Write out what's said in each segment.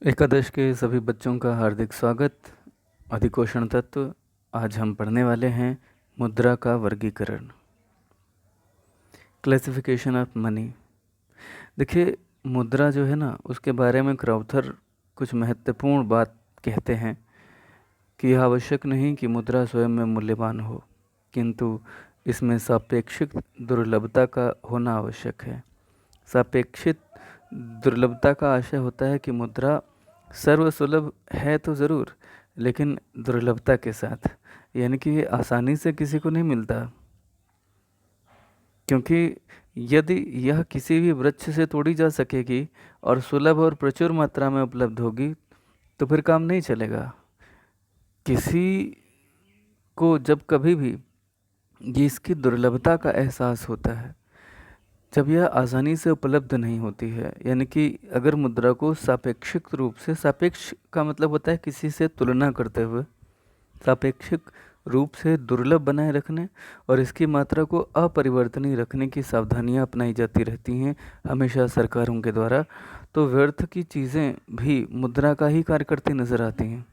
एकादश के सभी बच्चों का हार्दिक स्वागत। अधिकोषण तत्व। आज हम पढ़ने वाले हैं मुद्रा का वर्गीकरण, क्लासिफिकेशन ऑफ मनी। देखिए, मुद्रा जो है ना, उसके बारे में क्राउथर कुछ महत्वपूर्ण बात कहते हैं कि यह आवश्यक नहीं कि मुद्रा स्वयं में मूल्यवान हो, किंतु इसमें सापेक्षिक दुर्लभता का होना आवश्यक है। सापेक्षिक दुर्लभता का आशय होता है कि मुद्रा सर्वसुलभ है तो ज़रूर, लेकिन दुर्लभता के साथ, यानी कि ये आसानी से किसी को नहीं मिलता। क्योंकि यदि यह किसी भी वृक्ष से तोड़ी जा सकेगी और सुलभ और प्रचुर मात्रा में उपलब्ध होगी तो फिर काम नहीं चलेगा। किसी को जब कभी भी ये इसकी दुर्लभता का एहसास होता है जब यह आसानी से उपलब्ध नहीं होती है, यानी कि अगर मुद्रा को सापेक्षिक रूप से, सापेक्ष का मतलब होता है किसी से तुलना करते हुए, सापेक्षिक रूप से दुर्लभ बनाए रखने और इसकी मात्रा को अपरिवर्तनीय रखने की सावधानियां अपनाई जाती रहती हैं हमेशा सरकारों के द्वारा, तो व्यर्थ की चीज़ें भी मुद्रा का ही कार्य करती नज़र आती हैं।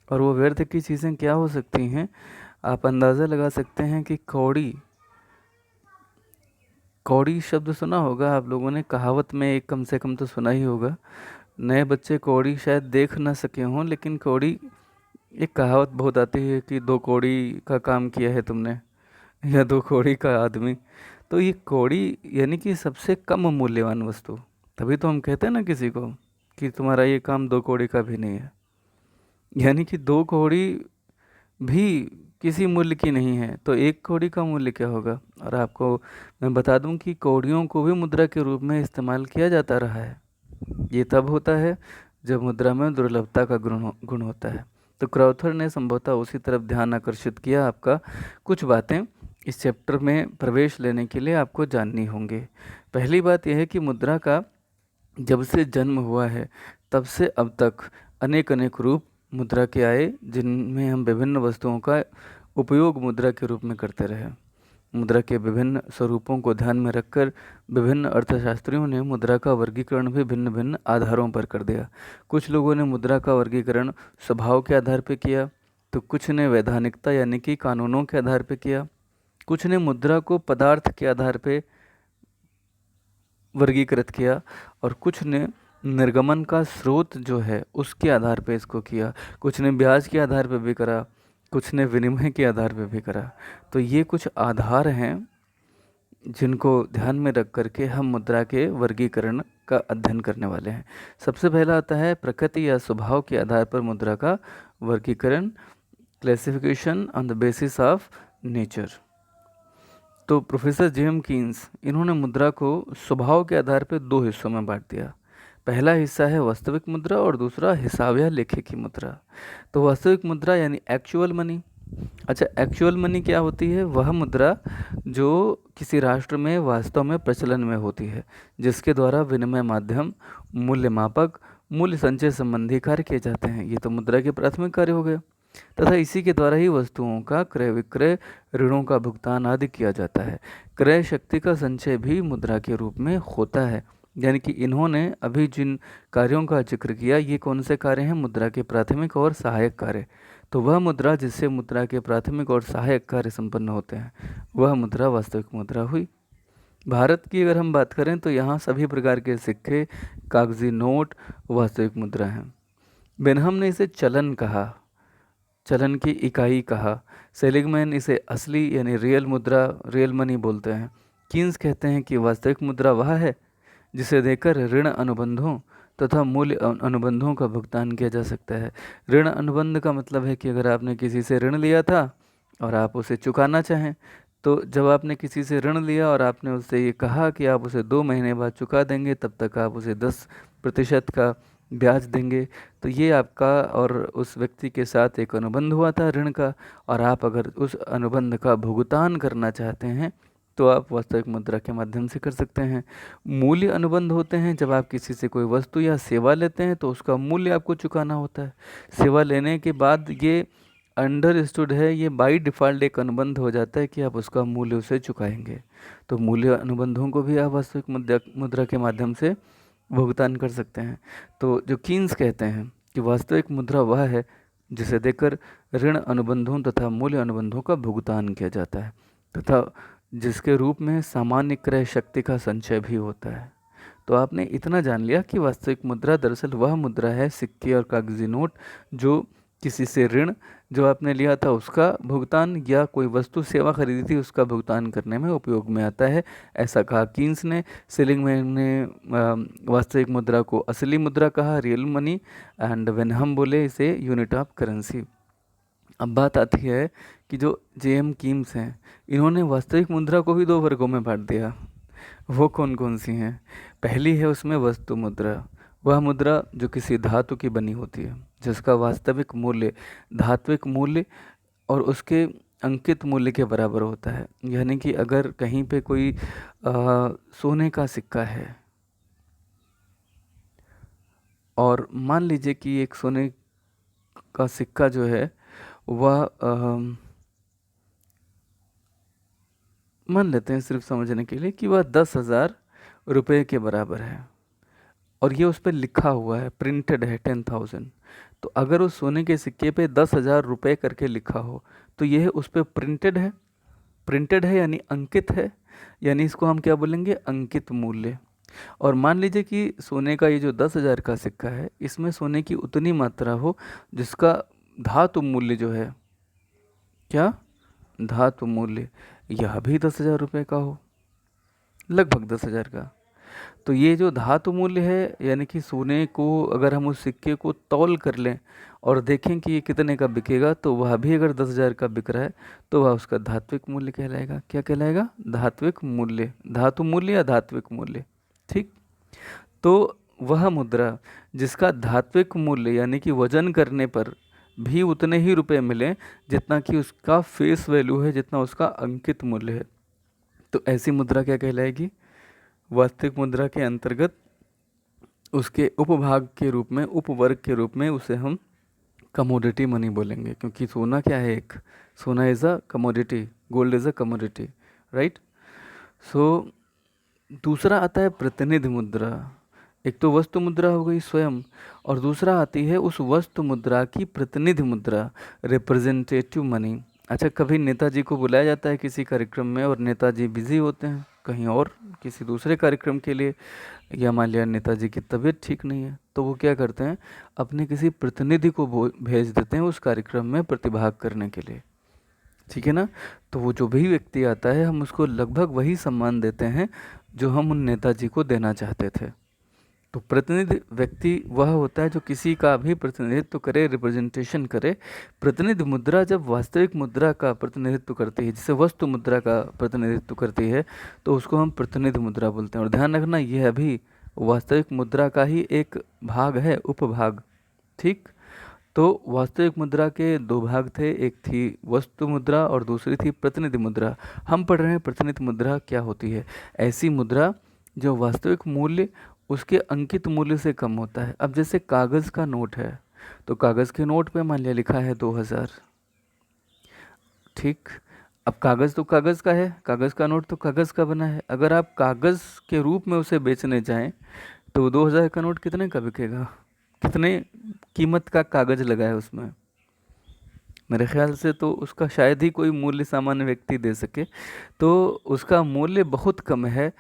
और वो व्यर्थ की चीज़ें क्या हो सकती हैं, आप अंदाज़ा लगा सकते हैं कि कौड़ी, कौड़ी शब्द सुना होगा आप लोगों ने, कहावत में एक कम से कम तो सुना ही होगा। नए बच्चे कौड़ी शायद देख ना सके हों, लेकिन कौड़ी एक कहावत बहुत आती है कि 2 कौड़ी का काम किया है तुमने, या 2 कौड़ी का आदमी। तो ये कौड़ी यानी कि सबसे कम मूल्यवान वस्तु। तभी तो हम कहते हैं ना किसी को कि तुम्हारा ये काम 2 कौड़ी का भी नहीं है, यानी कि 2 कौड़ी भी किसी मूल्य की नहीं है, तो 1 कौड़ी का मूल्य क्या होगा। और आपको मैं बता दूं कि कौड़ियों को भी मुद्रा के रूप में इस्तेमाल किया जाता रहा है। ये तब होता है जब मुद्रा में दुर्लभता का गुण होता है। तो क्राउथर ने संभवतः उसी तरफ ध्यान आकर्षित किया आपका। कुछ बातें इस चैप्टर में प्रवेश लेने के लिए आपको जाननी होंगी। पहली बात यह है कि मुद्रा का जब से जन्म हुआ है तब से अब तक अनेक अनेक रूप मुद्रा के आए, जिनमें हम विभिन्न वस्तुओं का उपयोग मुद्रा के रूप में करते रहे। मुद्रा के विभिन्न स्वरूपों को ध्यान में रखकर विभिन्न अर्थशास्त्रियों ने मुद्रा का वर्गीकरण भी भिन्न भिन्न आधारों पर कर दिया। कुछ लोगों ने मुद्रा का वर्गीकरण स्वभाव के आधार पर किया, तो कुछ ने वैधानिकता यानी कि कानूनों के आधार पर किया, कुछ ने मुद्रा को पदार्थ के आधार पर वर्गीकृत किया, और कुछ ने निर्गमन का स्रोत जो है उसके आधार पर इसको किया, कुछ ने ब्याज के आधार पर भी करा, कुछ ने विनिमय के आधार पर भी करा। तो ये कुछ आधार हैं जिनको ध्यान में रख करके हम मुद्रा के वर्गीकरण का अध्ययन करने वाले हैं। सबसे पहला आता है प्रकृति या स्वभाव के आधार पर मुद्रा का वर्गीकरण, classification on the basis of nature. तो प्रोफेसर जेम कीन्स, इन्होंने मुद्रा को स्वभाव के आधार पर 2 हिस्सों में बांट दिया। पहला हिस्सा है वास्तविक मुद्रा और दूसरा हिसाब या लेखे की मुद्रा। तो वास्तविक मुद्रा यानी एक्चुअल मनी। अच्छा, एक्चुअल मनी क्या होती है? वह मुद्रा जो किसी राष्ट्र में वास्तव में प्रचलन में होती है, जिसके द्वारा विनिमय माध्यम, मूल्य मापक, मूल्य संचय संबंधी कार्य किए जाते हैं। ये तो मुद्रा के प्राथमिक कार्य हो गए, तथा इसी के द्वारा ही वस्तुओं का क्रय विक्रय, ऋणों का भुगतान आदि किया जाता है। क्रय शक्ति का संचय भी मुद्रा के रूप में होता है। यानी कि इन्होंने अभी जिन कार्यों का जिक्र किया, ये कौन से कार्य हैं? मुद्रा के प्राथमिक और सहायक कार्य। तो वह मुद्रा जिससे मुद्रा के प्राथमिक और सहायक कार्य संपन्न होते हैं, वह मुद्रा वास्तविक मुद्रा हुई। भारत की अगर हम बात करें तो यहाँ सभी प्रकार के सिक्के, कागजी नोट वास्तविक मुद्रा हैं। बेनहम ने इसे चलन कहा, चलन की इकाई कहा। सेलिगमैन इसे असली यानी रियल मुद्रा, रियल मनी बोलते हैं। कीन्स कहते हैं कि वास्तविक मुद्रा वह है जिसे देकर ऋण अनुबंधों तथा मूल्य अनुबंधों का भुगतान किया जा सकता है। ऋण अनुबंध का मतलब है कि अगर आपने किसी से ऋण लिया था और आप उसे चुकाना चाहें, तो जब आपने किसी से ऋण लिया और आपने उससे ये कहा कि आप उसे 2 महीने बाद चुका देंगे, तब तक आप उसे 10% का ब्याज देंगे, तो ये आपका और उस व्यक्ति के साथ एक अनुबंध हुआ था ऋण का, और आप अगर उस अनुबंध का भुगतान करना चाहते हैं तो आप वास्तविक मुद्रा के माध्यम से कर सकते हैं। मूल्य अनुबंध होते हैं जब आप किसी से कोई वस्तु या सेवा लेते हैं तो उसका मूल्य आपको चुकाना होता है। सेवा लेने के बाद ये अंडरस्टूड है, ये बाय डिफ़ॉल्ट एक अनुबंध हो जाता है कि आप उसका मूल्य उसे चुकाएंगे। तो मूल्य अनुबंधों को भी आप वास्तविक मुद्रा के माध्यम से भुगतान कर सकते हैं। तो जो कीन्स कहते हैं कि वास्तविक मुद्रा वह है जिसे देकर ऋण अनुबंधों तथा मूल्य अनुबंधों का भुगतान किया जाता है तथा जिसके रूप में सामान्य क्रय शक्ति का संचय भी होता है। तो आपने इतना जान लिया कि वास्तविक मुद्रा दरअसल वह मुद्रा है, सिक्के और कागजी नोट, जो किसी से ऋण जो आपने लिया था उसका भुगतान या कोई वस्तु सेवा खरीदी थी उसका भुगतान करने में उपयोग में आता है। ऐसा कहा कीन्स ने। सेलिंगमैन ने वास्तविक मुद्रा को असली मुद्रा कहा, रियल मनी, एंड वेनहम बोले इसे यूनिट ऑफ करेंसी। अब बात आती है कि जो जे.एम. कीन्स हैं, इन्होंने वास्तविक मुद्रा को भी दो वर्गों में बांट दिया। वो कौन कौन सी हैं? पहली है उसमें वस्तु मुद्रा, वह मुद्रा जो किसी धातु की बनी होती है, जिसका वास्तविक मूल्य धात्विक मूल्य और उसके अंकित मूल्य के बराबर होता है। यानी कि अगर कहीं पे कोई सोने का सिक्का है और मान लीजिए कि एक सोने का सिक्का जो है वह मान लेते हैं सिर्फ समझने के लिए कि वह 10,000 रुपये के बराबर है और ये उस पर लिखा हुआ है, प्रिंटेड है 10,000। तो अगर उस सोने के सिक्के पे 10,000 रुपये करके लिखा हो तो यह उस पर प्रिंटेड है यानी अंकित है, यानी इसको हम क्या बोलेंगे? अंकित मूल्य। और मान लीजिए कि सोने का ये जो 10,000 का सिक्का है, इसमें सोने की उतनी मात्रा हो जिसका धातु मूल्य जो है, क्या धातु मूल्य, यह भी 10,000 रुपये का हो, लगभग 10,000 का। तो ये जो धातु मूल्य है, यानी कि सोने को अगर हम उस सिक्के को तौल कर लें और देखें कि ये कितने का बिकेगा, तो वह भी अगर 10,000 का बिक रहा है तो वह उसका धात्विक मूल्य कहलाएगा। क्या कहलाएगा? धात्विक मूल्य, धातु मूल्य या धात्विक मूल्य। ठीक। तो वह मुद्रा जिसका धात्विक मूल्य यानी कि वजन करने पर भी उतने ही रुपए मिले जितना कि उसका फेस वैल्यू है, जितना उसका अंकित मूल्य है, तो ऐसी मुद्रा क्या कहलाएगी? वास्तविक मुद्रा के अंतर्गत उसके उपभाग के रूप में, उपवर्ग के रूप में उसे हम कमोडिटी मनी बोलेंगे, क्योंकि सोना क्या है? एक सोना is a commodity, gold is a commodity, right. So दूसरा आता है प्रतिनिधि मुद्रा। एक तो वस्तु मुद्रा हो गई स्वयं, और दूसरा आती है उस वस्तु मुद्रा की प्रतिनिधि मुद्रा, रिप्रेजेंटेटिव मनी। अच्छा, कभी नेताजी को बुलाया जाता है किसी कार्यक्रम में और नेताजी बिजी होते हैं कहीं और किसी दूसरे कार्यक्रम के लिए, या मान लिया नेताजी की तबीयत ठीक नहीं है, तो वो क्या करते हैं? अपने किसी प्रतिनिधि को भेज देते हैं उस कार्यक्रम में प्रतिभाग करने के लिए। ठीक है ना? तो वो जो भी व्यक्ति आता है, हम उसको लगभग वही सम्मान देते हैं जो हम उन नेताजी को देना चाहते थे। तो प्रतिनिधि व्यक्ति वह होता है जो किसी का भी प्रतिनिधित्व करे, रिप्रेजेंटेशन करे। प्रतिनिधि मुद्रा जब वास्तविक मुद्रा का प्रतिनिधित्व करती है, जैसे वस्तु मुद्रा का प्रतिनिधित्व करती है, तो उसको हम प्रतिनिधि मुद्रा बोलते हैं। और ध्यान रखना, यह अभी वास्तविक मुद्रा का ही एक भाग है, उपभाग। ठीक। तो वास्तविक मुद्रा के दो भाग थे, एक थी वस्तु मुद्रा और दूसरी थी प्रतिनिधि मुद्रा। हम पढ़ रहे हैं प्रतिनिधि मुद्रा क्या होती है। ऐसी मुद्रा जो वास्तविक मूल्य उसके अंकित मूल्य से कम होता है। अब जैसे कागज़ का नोट है, तो कागज़ के नोट पे मान लिया लिखा है 2,000। ठीक। अब कागज़ तो कागज़ का है, कागज़ का नोट तो कागज़ का बना है। अगर आप कागज़ के रूप में उसे बेचने जाएं तो 2,000 का नोट कितने का बिकेगा? कितने कीमत का कागज़ लगा है उसमें? मेरे ख्याल से तो उसका शायद ही कोई मूल्य सामान्य व्यक्ति दे सके। तो उसका मूल्य बहुत कम है,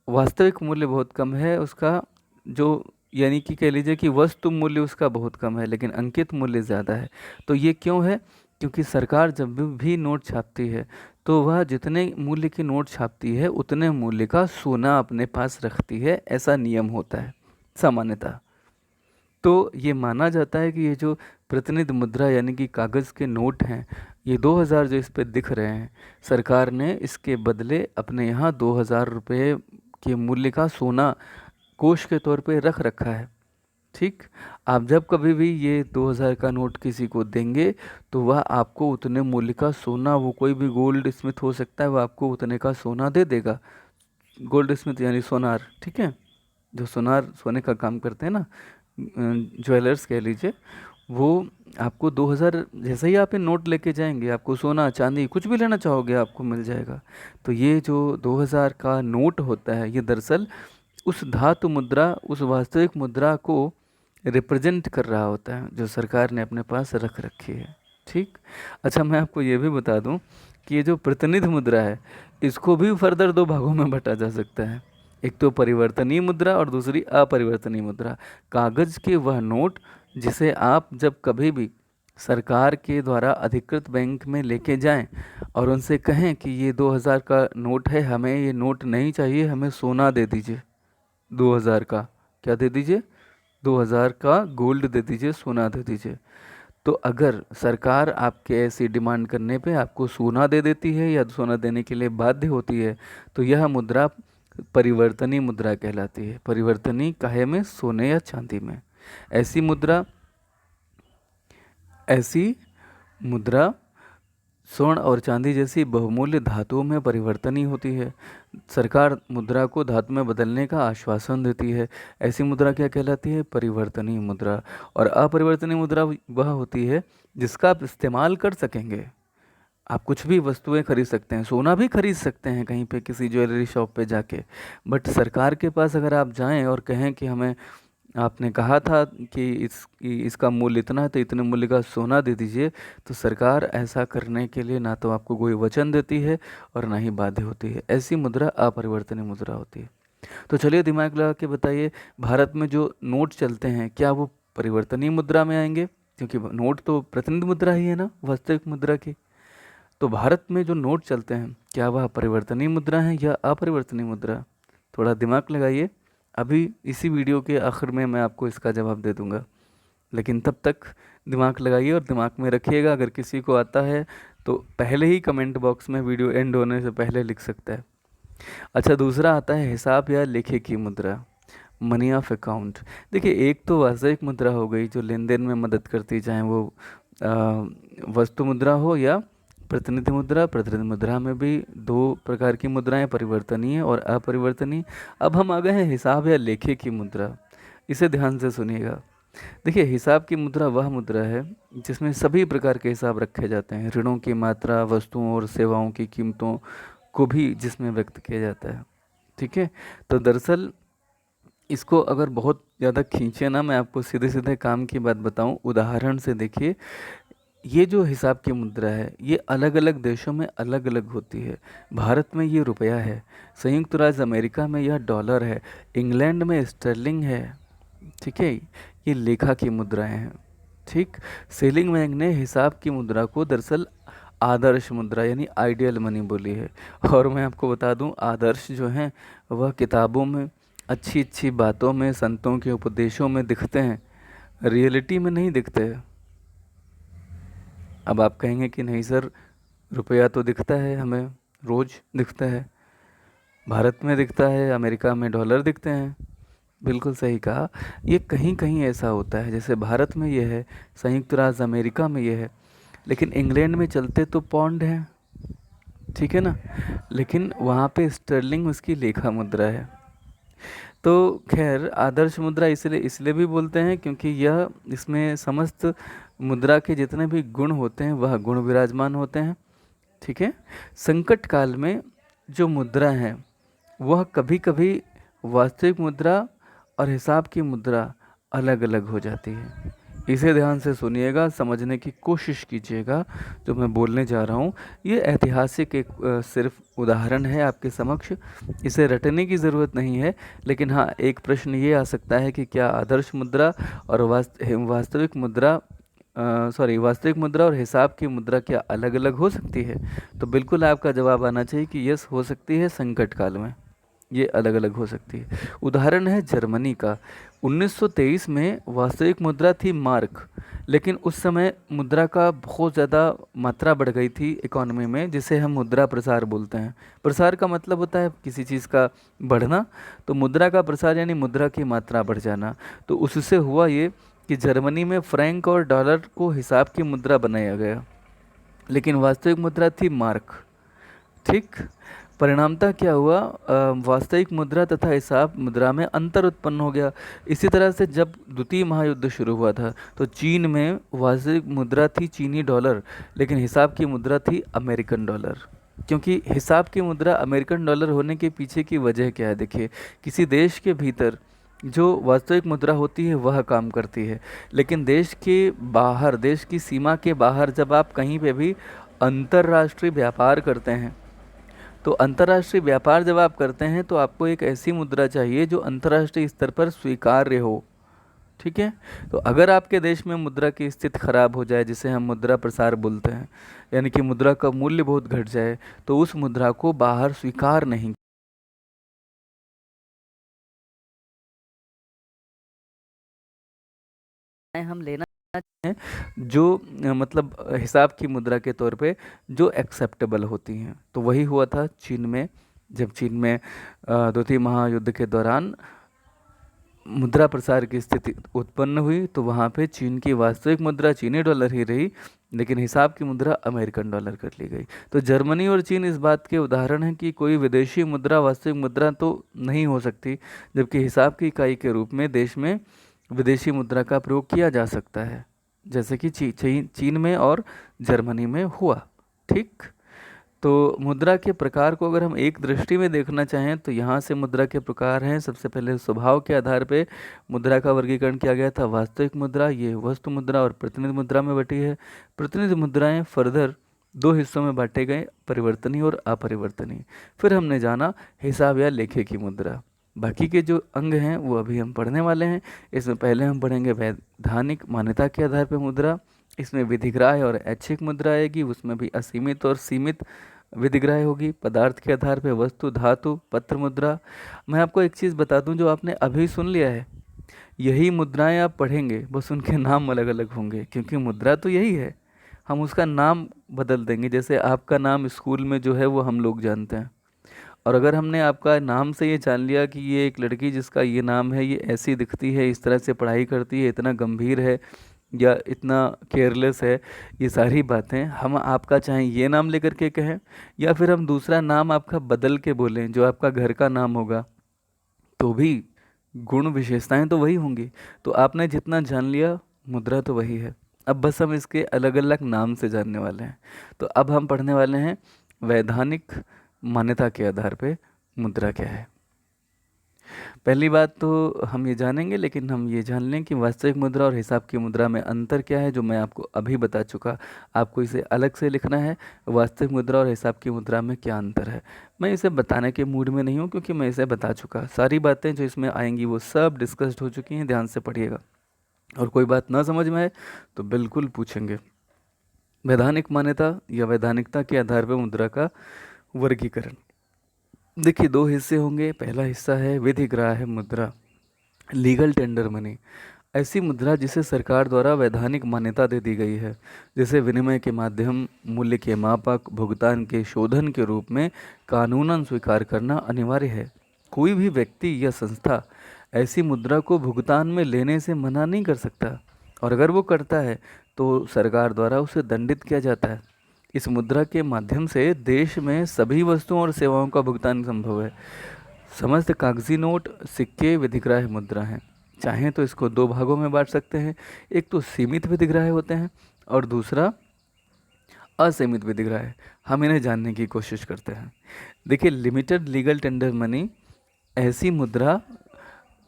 वास्तविक मूल्य बहुत कम है उसका, जो यानी कि कह लीजिए कि वस्तु मूल्य उसका बहुत कम है, लेकिन अंकित मूल्य ज़्यादा है। तो ये क्यों है? क्योंकि सरकार जब भी नोट छापती है तो वह जितने मूल्य की नोट छापती है उतने मूल्य का सोना अपने पास रखती है, ऐसा नियम होता है सामान्यतः। तो ये माना जाता है कि ये जो प्रतिनिधि मुद्रा यानी कि कागज़ के नोट हैं, ये 2,000 जो इस पे दिख रहे हैं, सरकार ने इसके बदले अपने यहाँ 2,000 रुपये के मूल्य का सोना कोष के तौर पे रख रखा है। ठीक। आप जब कभी भी ये 2,000 का नोट किसी को देंगे तो वह आपको उतने मूल्य का सोना, वो कोई भी गोल्ड स्मिथ हो सकता है, वह आपको उतने का सोना दे देगा। गोल्ड स्मिथ यानी सोनार, ठीक है, जो सोने का काम करते हैं ना, ज्वेलर्स कह लीजिए, वो आपको 2,000 जैसे ही आप ये नोट लेके जाएंगे, आपको सोना चांदी कुछ भी लेना चाहोगे आपको मिल जाएगा। तो ये जो 2,000 का नोट होता है, ये दरअसल उस धातु मुद्रा, उस वास्तविक मुद्रा को रिप्रेजेंट कर रहा होता है जो सरकार ने अपने पास रख रखी है। ठीक। अच्छा, मैं आपको ये भी बता दूं कि ये जो प्रतिनिधि मुद्रा है इसको भी फर्दर दो भागों में बांटा जा सकता है। एक तो परिवर्तनीय मुद्रा और दूसरी अपरिवर्तनीय मुद्रा। कागज के वह नोट जिसे आप जब कभी भी सरकार के द्वारा अधिकृत बैंक में लेके जाएं और उनसे कहें कि ये 2000 का नोट है, हमें ये नोट नहीं चाहिए, हमें सोना दे दीजिए, 2000 का क्या दे दीजिए, 2000 का गोल्ड दे दीजिए, सोना दे दीजिए। तो अगर सरकार आपके ऐसी डिमांड करने पे आपको सोना दे देती है या सोना देने के लिए बाध्य होती है तो यह मुद्रा परिवर्तनीय मुद्रा कहलाती है। परिवर्तनीय काहे में, सोने या चांदी में। ऐसी मुद्रा स्वर्ण और चांदी जैसी बहुमूल्य धातुओं में परिवर्तनीय होती है। सरकार मुद्रा को धातु में बदलने का आश्वासन देती है। ऐसी मुद्रा क्या कहलाती है, परिवर्तनीय मुद्रा। और अपरिवर्तनीय मुद्रा वह होती है जिसका आप इस्तेमाल कर सकेंगे। आप कुछ भी वस्तुएं खरीद सकते हैं, सोना भी खरीद सकते हैं कहीं पे किसी ज्वेलरी शॉप पे जाके, बट सरकार के पास अगर आप जाएं और कहें कि हमें, आपने कहा था कि इसका मूल्य इतना है तो इतने मूल्य का सोना दे दीजिए, तो सरकार ऐसा करने के लिए ना तो आपको कोई वचन देती है और ना ही बाध्य होती है। ऐसी मुद्रा अपरिवर्तनीय मुद्रा होती है। तो चलिए दिमाग लगा के बताइए, भारत में जो नोट चलते हैं क्या वो परिवर्तनीय मुद्रा में आएंगे? क्योंकि नोट तो प्रतिनिधि मुद्रा ही है ना, वास्तविक मुद्रा की। तो भारत में जो नोट चलते हैं क्या वह परिवर्तनीय मुद्रा है या अपरिवर्तनीय मुद्रा? थोड़ा दिमाग लगाइए। अभी इसी वीडियो के आखिर में मैं आपको इसका जवाब दे दूंगा, लेकिन तब तक दिमाग लगाइए और दिमाग में रखिएगा। अगर किसी को आता है तो पहले ही कमेंट बॉक्स में वीडियो एंड होने से पहले लिख सकता है। अच्छा, दूसरा आता है हिसाब या लेखे की मुद्रा, मनी ऑफ अकाउंट। देखिए, एक तो वास्तविक मुद्रा हो गई जो लेन देन में मदद करती, चाहे वो वस्तु मुद्रा हो या प्रतिनिधि मुद्रा। प्रतिनिधि मुद्रा में भी दो प्रकार की मुद्राएं, परिवर्तनीय और अपरिवर्तनीय। अब हम आ गए हैं हिसाब या लेखे की मुद्रा। इसे ध्यान से सुनिएगा। देखिए, हिसाब की मुद्रा वह मुद्रा है जिसमें सभी प्रकार के हिसाब रखे जाते हैं। ऋणों की मात्रा, वस्तुओं और सेवाओं की कीमतों को भी जिसमें व्यक्त किया जाता है। ठीक है। तो दरअसल इसको अगर बहुत ज़्यादा खींचे ना, मैं आपको सीधे सीधे काम की बात बताऊं, उदाहरण से देखिए। ये जो हिसाब की मुद्रा है ये अलग अलग देशों में अलग अलग होती है। भारत में ये रुपया है, संयुक्त राज्य अमेरिका में यह डॉलर है, इंग्लैंड में स्टर्लिंग है। ठीक है, ये लेखा की मुद्राएं हैं। ठीक। सेलिंग बैंक ने हिसाब की मुद्रा को दरअसल आदर्श मुद्रा यानी आइडियल मनी बोली है। और मैं आपको बता दूं, आदर्श जो हैं वह किताबों में, अच्छी अच्छी बातों में, संतों के उपदेशों में दिखते हैं, रियलिटी में नहीं दिखते हैं। अब आप कहेंगे कि नहीं सर, रुपया तो दिखता है, हमें रोज़ दिखता है, भारत में दिखता है, अमेरिका में डॉलर दिखते हैं। बिल्कुल सही कहा। ये कहीं कहीं ऐसा होता है, जैसे भारत में ये है, संयुक्त राज्य अमेरिका में ये है, लेकिन इंग्लैंड में चलते तो पौंड हैं। ठीक है ना, लेकिन वहाँ पे स्टर्लिंग उसकी लेखा मुद्रा है। तो खैर, आदर्श मुद्रा इसलिए भी बोलते हैं क्योंकि यह, इसमें समस्त मुद्रा के जितने भी गुण होते हैं वह गुण विराजमान होते हैं। ठीक है। संकट काल में जो मुद्रा है वह कभी कभी वास्तविक मुद्रा और हिसाब की मुद्रा अलग अलग हो जाती है। इसे ध्यान से सुनिएगा, समझने की कोशिश कीजिएगा। जो मैं बोलने जा रहा हूँ ये ऐतिहासिक एक सिर्फ उदाहरण है आपके समक्ष, इसे रटने की ज़रूरत नहीं है। लेकिन हाँ, एक प्रश्न ये आ सकता है कि क्या आदर्श मुद्रा और वास्तविक मुद्रा और हिसाब की मुद्रा क्या अलग अलग हो सकती है? तो बिल्कुल आपका जवाब आना चाहिए कि यस, हो सकती है। संकट काल में ये अलग अलग हो सकती है। उदाहरण है जर्मनी का। 1923 में वास्तविक मुद्रा थी मार्क, लेकिन उस समय मुद्रा का बहुत ज़्यादा मात्रा बढ़ गई थी इकोनॉमी में, जिसे हम मुद्रा प्रसार बोलते हैं। प्रसार का मतलब होता है किसी चीज़ का बढ़ना, तो मुद्रा का प्रसार यानी मुद्रा की मात्रा बढ़ जाना। तो उससे हुआ ये कि जर्मनी में फ्रैंक और डॉलर को हिसाब की मुद्रा बनाया गया, लेकिन वास्तविक मुद्रा थी मार्क। ठीक। परिणामतः क्या हुआ, वास्तविक मुद्रा तथा हिसाब मुद्रा में अंतर उत्पन्न हो गया। इसी तरह से जब द्वितीय महायुद्ध शुरू हुआ था तो चीन में वास्तविक मुद्रा थी चीनी डॉलर, लेकिन हिसाब की मुद्रा थी अमेरिकन डॉलर। क्योंकि हिसाब की मुद्रा अमेरिकन डॉलर होने के पीछे की वजह क्या है? देखिए, किसी देश के भीतर जो वास्तविक मुद्रा होती है वह काम करती है, लेकिन देश के बाहर, देश की सीमा के बाहर जब आप कहीं पे भी अंतर्राष्ट्रीय व्यापार करते हैं, तो अंतर्राष्ट्रीय व्यापार जब आप करते हैं तो आपको एक ऐसी मुद्रा चाहिए जो अंतर्राष्ट्रीय स्तर पर स्वीकार्य हो। ठीक है। तो अगर आपके देश में मुद्रा की स्थिति खराब हो जाए, जिसे हम मुद्रा प्रसार बोलते हैं, यानी कि मुद्रा का मूल्य बहुत घट जाए, तो उस मुद्रा को बाहर स्वीकार नहीं हम लेना चाहते हैं, जो मतलब हिसाब की मुद्रा के तौर पे जो एक्सेप्टेबल होती हैं। तो वही हुआ था चीन में, जब चीन में द्वितीय महायुद्ध के दौरान मुद्रा प्रसार की स्थिति उत्पन्न हुई, तो वहाँ पे चीन की वास्तविक मुद्रा चीनी डॉलर ही रही, लेकिन हिसाब की मुद्रा अमेरिकन डॉलर कर ली गई। तो जर्मनी और चीन इस बात के उदाहरण हैं कि कोई विदेशी मुद्रा वास्तविक मुद्रा तो नहीं हो सकती, जबकि हिसाब की इकाई के रूप में देश में विदेशी मुद्रा का प्रयोग किया जा सकता है, जैसे कि चीन में और जर्मनी में हुआ। ठीक। तो मुद्रा के प्रकार को अगर हम एक दृष्टि में देखना चाहें तो यहाँ से मुद्रा के प्रकार हैं। सबसे पहले स्वभाव के आधार पे मुद्रा का वर्गीकरण किया गया था। वास्तविक मुद्रा, ये वस्तु मुद्रा और प्रतिनिधि मुद्रा में बटी है। प्रतिनिधि मुद्राएं फर्दर दो हिस्सों में बांटे गए, परिवर्तनीय और अपरिवर्तनीय। फिर हमने जाना हिसाब या लेखे की मुद्रा। बाकी के जो अंग हैं वो अभी हम पढ़ने वाले हैं। इसमें पहले हम पढ़ेंगे वैधानिक मान्यता के आधार पर मुद्रा। इसमें विधिग्राह्य और ऐच्छिक मुद्रा आएगी, उसमें भी असीमित और सीमित विधिग्राह्य होगी। पदार्थ के आधार पर वस्तु, धातु, पत्र मुद्रा। मैं आपको एक चीज़ बता दूं, जो आपने अभी सुन लिया है यही मुद्राएं आप पढ़ेंगे, बस उनके नाम अलग अलग होंगे, क्योंकि मुद्रा तो यही है, हम उसका नाम बदल देंगे। जैसे आपका नाम स्कूल में जो है वो हम लोग जानते हैं, और अगर हमने आपका नाम से ये जान लिया कि ये एक लड़की जिसका ये नाम है, ये ऐसी दिखती है, इस तरह से पढ़ाई करती है, इतना गंभीर है या इतना केयरलेस है, ये सारी बातें हम आपका चाहे ये नाम लेकर के कहें या फिर हम दूसरा नाम आपका बदल के बोलें जो आपका घर का नाम होगा, तो भी गुण विशेषताएं तो वही होंगी। तो आपने जितना जान लिया, मुद्रा तो वही है। अब बस हम इसके अलग अलग नाम से जानने वाले हैं। तो अब हम पढ़ने वाले हैं वैधानिक मान्यता के आधार पे मुद्रा क्या है। पहली बात तो हम ये जानेंगे, लेकिन हम ये जान लें कि वास्तविक मुद्रा और हिसाब की मुद्रा में अंतर क्या है, जो मैं आपको अभी बता चुका। आपको इसे अलग से लिखना है, वास्तविक मुद्रा और हिसाब की मुद्रा में क्या अंतर है। मैं इसे बताने के मूड में नहीं हूँ, क्योंकि मैं इसे बता चुका। सारी बातें जो इसमें आएंगी वो सब डिस्कस्ड हो चुकी हैं, ध्यान से पढ़िएगा। और कोई बात ना समझ में आए तो बिल्कुल पूछेंगे। वैधानिक मान्यता या वैधानिकता के आधार पर मुद्रा का वर्गीकरण। देखिए, दो हिस्से होंगे। पहला हिस्सा है विधिग्राह्य मुद्रा, लीगल टेंडर मनी। ऐसी मुद्रा जिसे सरकार द्वारा वैधानिक मान्यता दे दी गई है, जिसे विनिमय के माध्यम, मूल्य के मापक, भुगतान के शोधन के रूप में कानूनन स्वीकार करना अनिवार्य है। कोई भी व्यक्ति या संस्था ऐसी मुद्रा को भुगतान में लेने से मना नहीं कर सकता, और अगर वो करता है तो सरकार द्वारा उसे दंडित किया जाता है। इस मुद्रा के माध्यम से देश में सभी वस्तुओं और सेवाओं का भुगतान संभव है। समस्त कागजी नोट, सिक्के विधिग्राह्य मुद्रा हैं। चाहें तो इसको दो भागों में बांट सकते हैं। एक तो सीमित विधिग्राह्य होते हैं और दूसरा असीमित विधिग्राह्य। हम इन्हें जानने की कोशिश करते हैं। देखिए, लिमिटेड लीगल टेंडर मनी ऐसी मुद्रा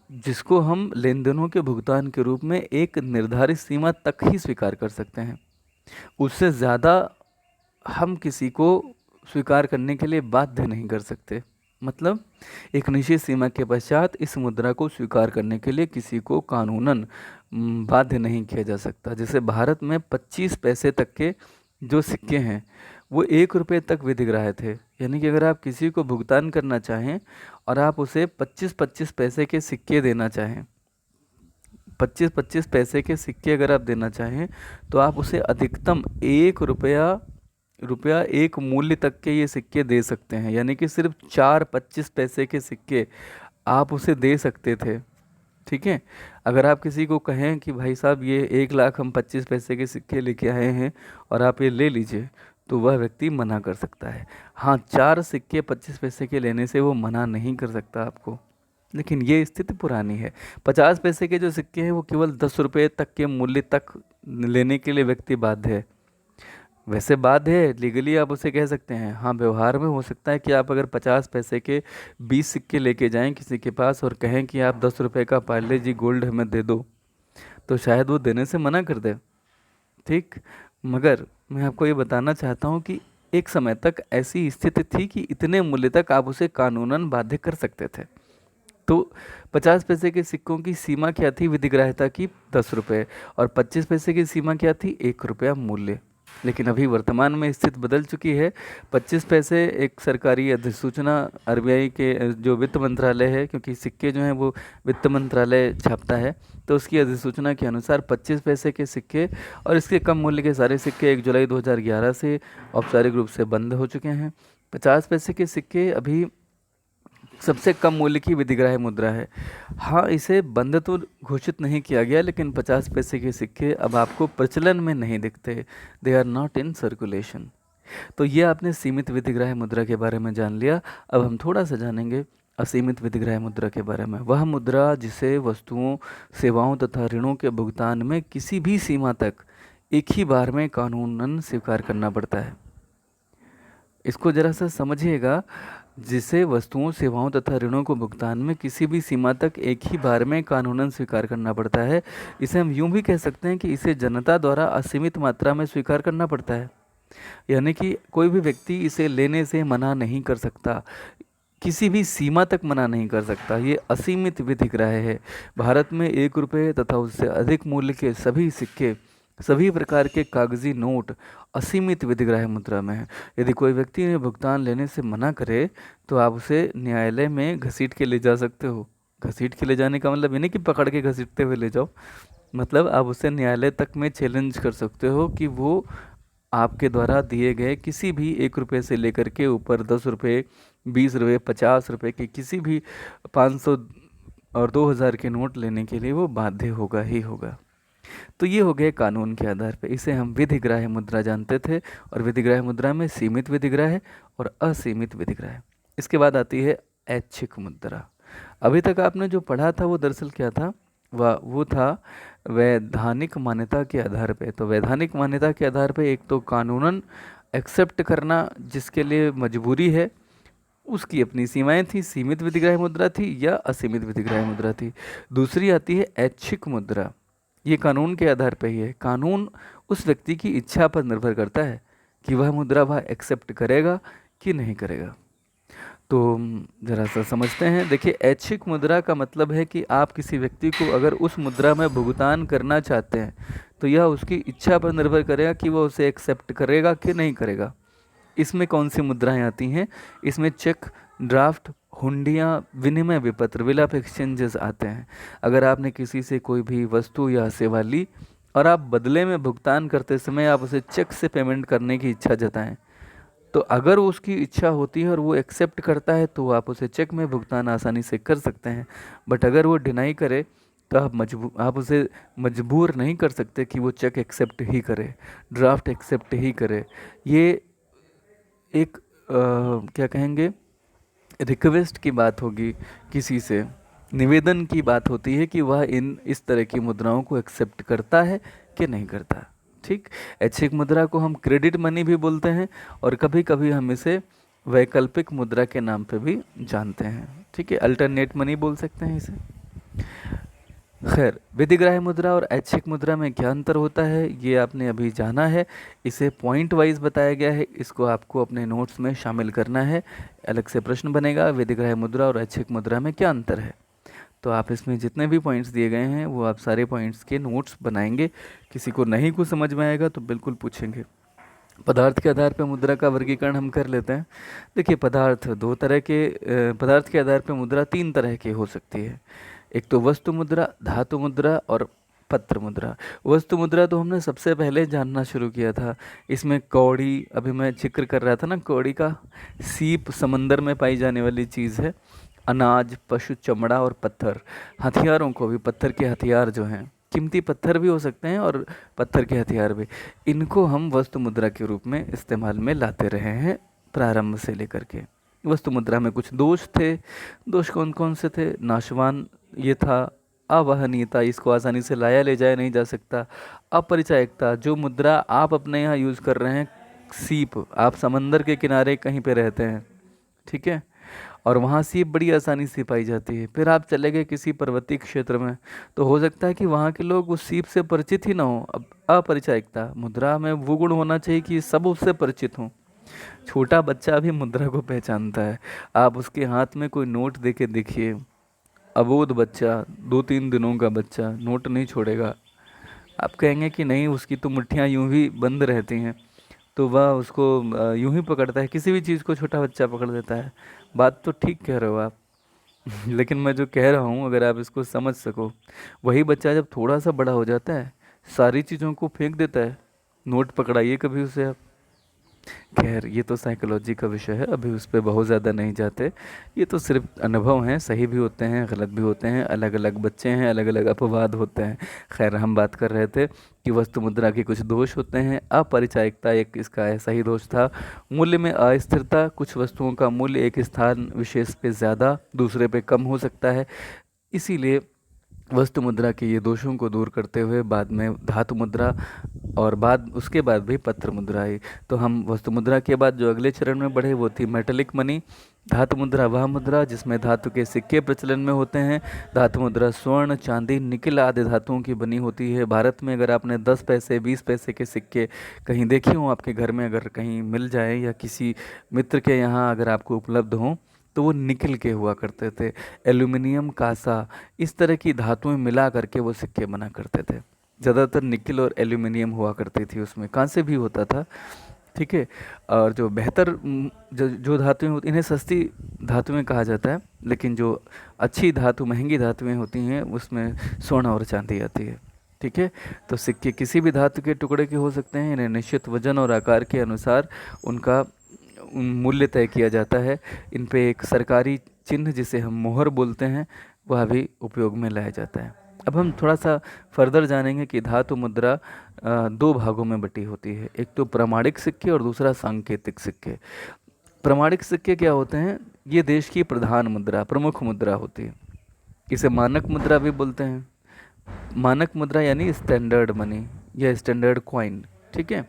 जिसको हम लेन देनों के भुगतान के रूप में एक निर्धारित सीमा तक ही स्वीकार कर सकते हैं, उससे ज़्यादा हम किसी को स्वीकार करने के लिए बाध्य नहीं कर सकते। मतलब एक निश्चित सीमा के पश्चात इस मुद्रा को स्वीकार करने के लिए किसी को कानूनन बाध्य नहीं किया जा सकता। जैसे भारत में 25 पैसे तक के जो सिक्के हैं वो 1 रुपये तक विधिग्राह्य थे। यानी कि अगर आप किसी को भुगतान करना चाहें और आप उसे 25-25 पैसे के सिक्के देना चाहें, 25-25 पैसे के सिक्के अगर आप देना चाहें, तो आप उसे अधिकतम 1 रुपया एक मूल्य तक के ये सिक्के दे सकते हैं। यानी कि सिर्फ 4 25 पैसे के सिक्के आप उसे दे सकते थे। ठीक है। अगर आप किसी को कहें कि भाई साहब ये 1 लाख हम 25 पैसे के सिक्के लेके आए हैं और आप ये ले लीजिए, तो वह व्यक्ति मना कर सकता है। हाँ, 4 सिक्के 25 पैसे के लेने से वो मना नहीं कर सकता आपको, लेकिन ये स्थिति पुरानी है। 50 पैसे के जो सिक्के हैं वो केवल 10 रुपये तक के मूल्य तक लेने के लिए व्यक्ति बाध्य है। वैसे बात है, लीगली आप उसे कह सकते हैं। हाँ, व्यवहार में हो सकता है कि आप अगर 50 पैसे के 20 सिक्के लेके जाएं किसी के पास और कहें कि आप 10 रुपए का पार्ले जी गोल्ड हमें दे दो, तो शायद वो देने से मना कर दे। ठीक। मगर मैं आपको ये बताना चाहता हूँ कि एक समय तक ऐसी स्थिति थी कि इतने मूल्य तक आप उसे कानूनन बाध्य कर सकते थे। तो 50 पैसे के सिक्कों की सीमा क्या थी विधिग्राह्यता की? 10 रुपये। और 25 पैसे की सीमा क्या थी? 1 रुपया मूल्य। लेकिन अभी वर्तमान में स्थिति बदल चुकी है। 25 पैसे एक सरकारी अधिसूचना आरबीआई के जो वित्त मंत्रालय है, क्योंकि सिक्के जो हैं वो वित्त मंत्रालय छापता है, तो उसकी अधिसूचना के अनुसार 25 पैसे के सिक्के और इसके कम मूल्य के सारे सिक्के 1 जुलाई 2011 से औपचारिक रूप से बंद हो चुके हैं। 50 पैसे के सिक्के अभी सबसे कम मूल्य की विधिग्राह्य मुद्रा है। हाँ, इसे बंद तो घोषित नहीं किया गया, लेकिन 50 पैसे के सिक्के अब आपको प्रचलन में नहीं दिखते। They are not in circulation. तो ये आपने सीमित विधिग्राह्य मुद्रा के बारे में जान लिया। अब हम थोड़ा सा जानेंगे असीमित विधिग्राह्य मुद्रा के बारे में। वह मुद्रा जिसे वस्तुओं, सेवाओं तथा ऋणों के भुगतान में किसी भी सीमा तक एक ही बार में कानूनन स्वीकार करना पड़ता है। इसको जरा सा समझिएगा। जिसे वस्तुओं, सेवाओं तथा ऋणों को भुगतान में किसी भी सीमा तक एक ही बार में कानूनन स्वीकार करना पड़ता है, इसे हम यूं भी कह सकते हैं कि इसे जनता द्वारा असीमित मात्रा में स्वीकार करना पड़ता है। यानी कि कोई भी व्यक्ति इसे लेने से मना नहीं कर सकता, किसी भी सीमा तक मना नहीं कर सकता। ये असीमित विधिग्राह्य है। भारत में 1 रुपये तथा उससे अधिक मूल्य के सभी सिक्के, सभी प्रकार के कागजी नोट असीमित विधिग्राह्य मुद्रा में है। यदि कोई व्यक्ति ने भुगतान लेने से मना करे तो आप उसे न्यायालय में घसीट के ले जा सकते हो। घसीट के ले जाने का मतलब ये नहीं कि पकड़ के घसीटते हुए ले जाओ, मतलब आप उसे न्यायालय तक में चैलेंज कर सकते हो कि वो आपके द्वारा दिए गए किसी भी 1 रुपये से लेकर के ऊपर 10 रुपये, 20 रुपये, 50 रुपये के किसी भी 500 और 2000 के नोट लेने के लिए वो बाध्य होगा ही होगा। तो ये हो गए कानून के आधार पे। इसे हम विधिग्राह्य मुद्रा जानते थे। और विधिग्राह्य मुद्रा में सीमित विधिग्राह्य और असीमित विधिग्राह्य। इसके बाद आती है ऐच्छिक मुद्रा। अभी तक आपने जो पढ़ा था वो दरअसल क्या था? वो था वैधानिक मान्यता के आधार पे। तो वैधानिक मान्यता के आधार पे एक तो कानूनन एक्सेप्ट करना जिसके लिए मजबूरी है, उसकी अपनी सीमाएं थी, सीमित विधिग्राह्य मुद्रा थी या असीमित विधिग्राह्य मुद्रा थी। दूसरी आती है ऐच्छिक मुद्रा। ये कानून के आधार पर ही है। कानून उस व्यक्ति की इच्छा पर निर्भर करता है कि वह मुद्रा वह एक्सेप्ट करेगा कि नहीं करेगा। तो ज़रा सा समझते हैं। देखिए, ऐच्छिक मुद्रा का मतलब है कि आप किसी व्यक्ति को अगर उस मुद्रा में भुगतान करना चाहते हैं तो यह उसकी इच्छा पर निर्भर करेगा कि वह उसे एक्सेप्ट करेगा कि नहीं करेगा। इसमें कौन सी मुद्राएं आती हैं? इसमें चेक, ड्राफ्ट, हुंडियाँ, विनिमय विपत्र, बिल ऑफ एक्सचेंजेस आते हैं। अगर आपने किसी से कोई भी वस्तु या सेवा ली और आप बदले में भुगतान करते समय आप उसे चेक से पेमेंट करने की इच्छा जताएं, तो अगर उसकी इच्छा होती है और वो एक्सेप्ट करता है तो आप उसे चेक में भुगतान आसानी से कर सकते हैं। बट अगर वो डिनाई करे तो आप उसे मजबूर नहीं कर सकते कि वो चेक एक्सेप्ट ही करे, ड्राफ्ट एक्सेप्ट ही करे। ये एक क्या कहेंगे, रिक्वेस्ट की बात होगी, किसी से निवेदन की बात होती है कि वह इस तरह की मुद्राओं को एक्सेप्ट करता है कि नहीं करता। ठीक। ऐच्छिक मुद्रा को हम क्रेडिट मनी भी बोलते हैं और कभी कभी हम इसे वैकल्पिक मुद्रा के नाम पे भी जानते हैं। ठीक है, अल्टरनेट मनी बोल सकते हैं इसे। खैर, विधिग्राह्य मुद्रा और ऐच्छिक मुद्रा में क्या अंतर होता है ये आपने अभी जाना है। इसे पॉइंट वाइज बताया गया है, इसको आपको अपने नोट्स में शामिल करना है। अलग से प्रश्न बनेगा, विधिग्राह्य मुद्रा और ऐच्छिक मुद्रा में क्या अंतर है। तो आप इसमें जितने भी पॉइंट्स दिए गए हैं वो आप सारे पॉइंट्स के नोट्स बनाएंगे। किसी को नहीं कुछ समझ में आएगा तो बिल्कुल पूछेंगे। पदार्थ के आधार पर मुद्रा का वर्गीकरण हम कर लेते हैं। देखिए, पदार्थ दो तरह के, पदार्थ के आधार पर मुद्रा 3 तरह की हो सकती है। एक तो वस्तु मुद्रा, धातु मुद्रा और पत्र मुद्रा। वस्तु मुद्रा तो हमने सबसे पहले जानना शुरू किया था। इसमें कौड़ी, अभी मैं जिक्र कर रहा था ना कौड़ी का, सीप समंदर में पाई जाने वाली चीज़ है। अनाज, पशु चमड़ा और पत्थर। हथियारों को भी, पत्थर के हथियार जो हैं, कीमती पत्थर भी हो सकते हैं और पत्थर के हथियार भी, इनको हम वस्तु मुद्रा के रूप में इस्तेमाल में लाते रहे हैं प्रारंभ से लेकर के। वस्तु मुद्रा में कुछ दोष थे। दोष कौन कौन से थे? नाशवान ये था, अवहनीयता, इसको आसानी से लाया ले जाया नहीं जा सकता, अपरिचायकता, जो मुद्रा आप अपने यहाँ यूज़ कर रहे हैं सीप, आप समंदर के किनारे कहीं पे रहते हैं, ठीक है, और वहाँ सीप बड़ी आसानी से पाई जाती है। फिर आप चले गए किसी पर्वतीय क्षेत्र में, तो हो सकता है कि वहाँ के लोग उस सीप से परिचित ही ना हो। अब अपरिचायकता, मुद्रा में वो गुण होना चाहिए कि सब उससे परिचित हों। छोटा बच्चा भी मुद्रा को पहचानता है। आप उसके हाथ में कोई नोट दे के देखिए, अबोध बच्चा, 2-3 दिनों का बच्चा नोट नहीं छोड़ेगा। आप कहेंगे कि नहीं, उसकी तो मुट्ठियाँ यूं ही बंद रहती हैं, तो वह उसको यूं ही पकड़ता है, किसी भी चीज़ को छोटा बच्चा पकड़ लेता है। बात तो ठीक कह रहे हो आप। लेकिन मैं जो कह रहा हूँ, अगर आप इसको समझ सको, वही बच्चा जब थोड़ा सा बड़ा हो जाता है, सारी चीज़ों को फेंक देता है। नोट पकड़ाइए कभी उसे आप। खैर, ये तो साइकोलॉजी का विषय है, अभी उस पर बहुत ज़्यादा नहीं जाते। ये तो सिर्फ अनुभव हैं, सही भी होते हैं, गलत भी होते हैं, अलग अलग बच्चे हैं, अलग अलग अपवाद होते हैं। खैर, हम बात कर रहे थे कि वस्तु मुद्रा के कुछ दोष होते हैं। अपरिचायकता एक इसका ऐसा ही दोष था। मूल्य में अस्थिरता, कुछ वस्तुओं का मूल्य एक स्थान विशेष पे ज़्यादा, दूसरे पे कम हो सकता है। इसीलिए वस्तु मुद्रा के ये दोषों को दूर करते हुए बाद में धातु मुद्रा, और बाद उसके बाद भी पत्र मुद्रा आई। तो हम वस्तु मुद्रा के बाद जो अगले चरण में बढ़े वो थी मेटेलिक मनी। धातु मुद्रा वह मुद्रा जिसमें धातु के सिक्के प्रचलन में होते हैं। धातु मुद्रा स्वर्ण, चांदी, निकिल आदि धातुओं की बनी होती है। भारत में अगर आपने 10 पैसे 20 पैसे के सिक्के कहीं देखे हों, आपके घर में अगर कहीं मिल जाए या किसी मित्र के यहाँ अगर आपको उपलब्ध हों, तो वो निकल के हुआ करते थे। एल्यूमिनियम, कांसा, इस तरह की धातुएं मिला करके वो सिक्के बना करते थे। ज़्यादातर निकल और एल्यूमिनियम हुआ करती थी, उसमें कांसे भी होता था, ठीक है। और जो बेहतर जो जो धातुएं होती, इन्हें सस्ती धातुएं कहा जाता है, लेकिन जो अच्छी धातु, महंगी धातुएं होती हैं, उसमें स्वर्ण और चांदी आती है, ठीक है। तो सिक्के किसी भी धातु के टुकड़े के हो सकते हैं। इन्हें निश्चित वजन और आकार के अनुसार उनका मूल्य तय किया जाता है। इन पे एक सरकारी चिन्ह जिसे हम मोहर बोलते हैं, वह भी उपयोग में लाया जाता है। अब हम थोड़ा सा फर्दर जानेंगे कि धातु मुद्रा 2 भागों में बटी होती है। एक तो प्रमाणिक सिक्के और दूसरा सांकेतिक सिक्के। प्रमाणिक सिक्के क्या होते हैं? ये देश की प्रधान मुद्रा, प्रमुख मुद्रा होती है। इसे मानक मुद्रा भी बोलते हैं। मानक मुद्रा यानी स्टैंडर्ड मनी या स्टैंडर्ड कॉइन, ठीक है।